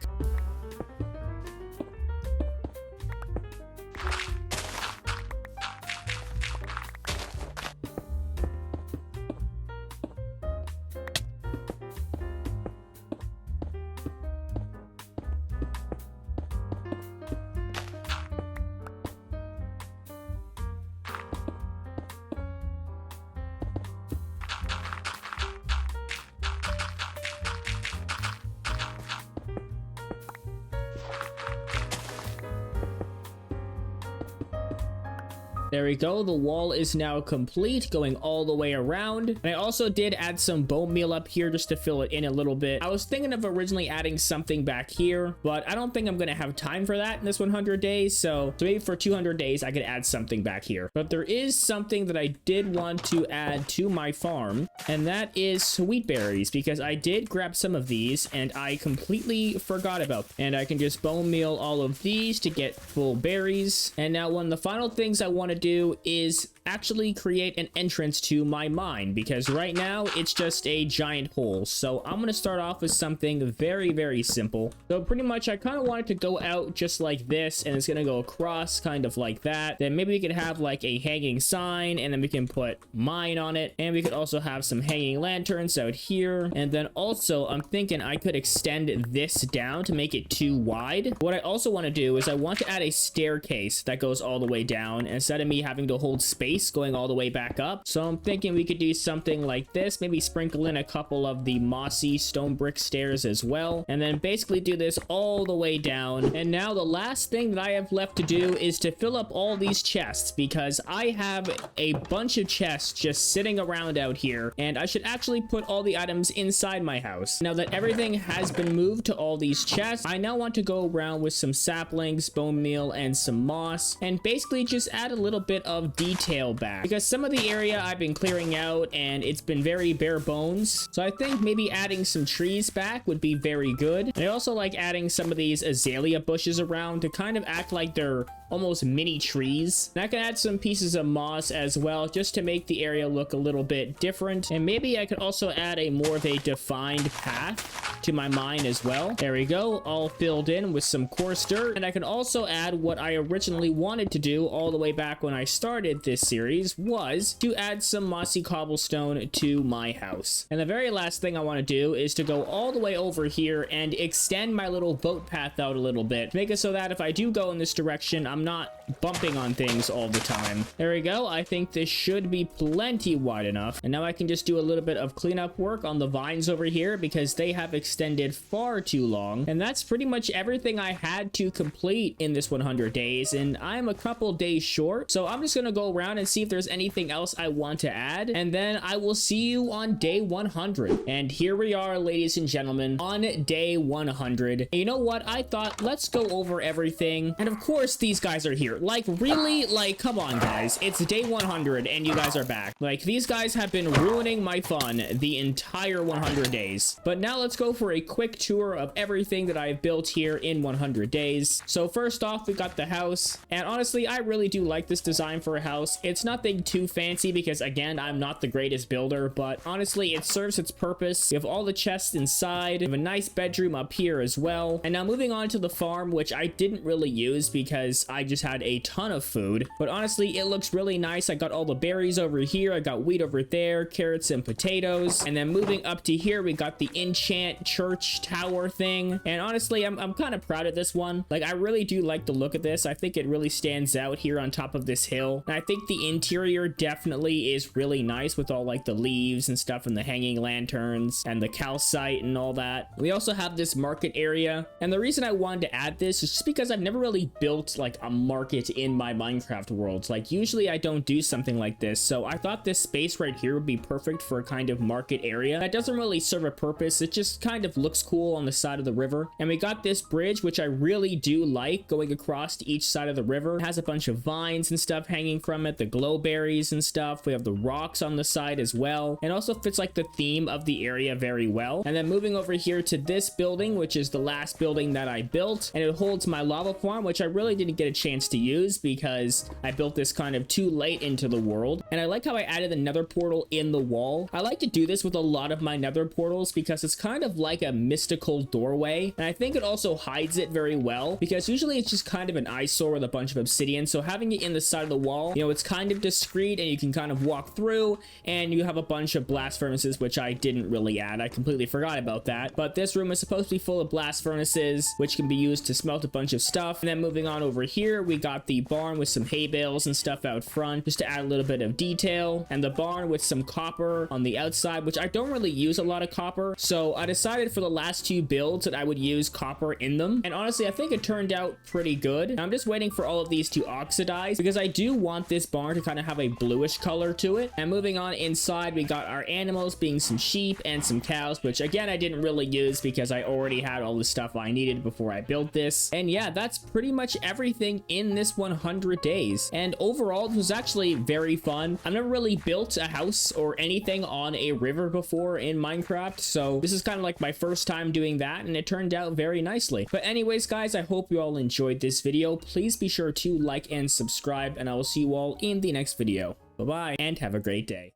There we go, the wall is now complete, going all the way around. And I also did add some bone meal up here just to fill it in a little bit. I was thinking of originally adding something back here, but I don't think I'm gonna have time for that in this 100 days. So maybe for 200 days, I could add something back here. But there is something that I did want to add to my farm, and that is sweet berries, because I did grab some of these and I completely forgot about them. And I can just bone meal all of these to get full berries. And now one of the final things I want to do is actually create an entrance to my mine, because right now it's just a giant hole. So I'm going to start off with something very, very simple. So pretty much I kind of want it to go out just like this, and it's going to go across kind of like that. Then maybe we could have like a hanging sign, and then we can put mine on it. And we could also have some hanging lanterns out here. And then also I'm thinking I could extend this down to make it too wide. What I also want to do is I want to add a staircase that goes all the way down, instead of me having to hold space going all the way back up. So I'm thinking we could do something like this, maybe sprinkle in a couple of the mossy stone brick stairs as well, and then basically do this all the way down. And now the last thing that I have left to do is to fill up all these chests, because I have a bunch of chests just sitting around out here, and I should actually put all the items inside my house. Now that everything has been moved to all these chests, I now want to go around with some saplings, bone meal, and some moss, and basically just add a little bit of detail back, because some of the area I've been clearing out and it's been very bare bones. So I think maybe adding some trees back would be very good. And I also like adding some of these azalea bushes around to kind of act like they're almost mini trees. And I can add some pieces of moss as well, just to make the area look a little bit different. And maybe I could also add a more of a defined path to my mine as well. There we go, all filled in with some coarse dirt. And I can also add what I originally wanted to do all the way back when I started this series, was to add some mossy cobblestone to my house. And the very last thing I want to do is to go all the way over here and extend my little boat path out a little bit, to make it so that if I do go in this direction, I'm not bumping on things all the time. There we go. I think this should be plenty wide enough. And now I can just do a little bit of cleanup work on the vines over here because they have extended far too long. And that's pretty much everything I had to complete in this 100 days. And I'm a couple days short. So I'm just going to go around and see if there's anything else I want to add. And then I will see you on day 100. And here we are, ladies and gentlemen, on day 100. And you know what? I thought, let's go over everything. And of course, these guys are here. Like, really? Like, come on, guys. It's day 100 and you guys are back. Like, these guys have been ruining my fun the entire 100 days. But now let's go for a quick tour of everything that I've built here in 100 days. So first off, we got the house. And honestly, I really do like this design for a house. It's nothing too fancy because, again, I'm not the greatest builder, but honestly, it serves its purpose. We have all the chests inside. We have a nice bedroom up here as well. And now moving on to the farm, which I didn't really use because I just had a ton of food. But honestly, it looks really nice. I got all the berries over here. I got wheat over there, carrots and potatoes. And then moving up to here, we got the enchant church tower thing. And honestly, I'm kind of proud of this one. Like, I really do like the look of this. I think it really stands out here on top of this hill. And I think the interior definitely is really nice with all like the leaves and stuff and the hanging lanterns and the calcite and all that. We also have this market area. And the reason I wanted to add this is just because I've never really built like a market in my Minecraft world. Like, usually I don't do something like this. So I thought this space right here would be perfect for a kind of market area. That doesn't really serve a purpose. It just kind of looks cool on the side of the river. And we got this bridge, which I really do like, going across to each side of the river. It has a bunch of vines and stuff hanging from it, the glowberries and stuff. We have the rocks on the side as well. And also fits like the theme of the area very well. And then moving over here to this building, which is the last building that I built, and it holds my lava farm, which I really didn't get a chance to use because I built this kind of too late into the world. And I like how I added the nether portal in the wall. I like to do this with a lot of my nether portals because it's kind of like a mystical doorway. And I think it also hides it very well because usually it's just kind of an eyesore with a bunch of obsidian. So having it in the side of the wall, you know, it's kind of discreet and you can kind of walk through, and you have a bunch of blast furnaces, which I didn't really add. I completely forgot about that. But this room is supposed to be full of blast furnaces, which can be used to smelt a bunch of stuff. And then moving on over here, we got the barn with some hay bales and stuff out front, just to add a little bit of detail. And the barn with some copper on the outside, which I don't really use a lot of copper. So I decided for the last two builds that I would use copper in them. And honestly, I think it turned out pretty good. I'm just waiting for all of these to oxidize because I do want this barn to kind of have a bluish color to it. And moving on inside, we got our animals being some sheep and some cows, which again, I didn't really use because I already had all the stuff I needed before I built this. And yeah, that's pretty much everything in this 100 days. And overall, this was actually very fun. I've never really built a house or anything on a river before in Minecraft, so this is kind of like my first time doing that, and it turned out very nicely. But anyways, guys, I hope you all enjoyed this video. Please be sure to like and subscribe, and I will see you all in the next video. Bye-bye, and have a great day.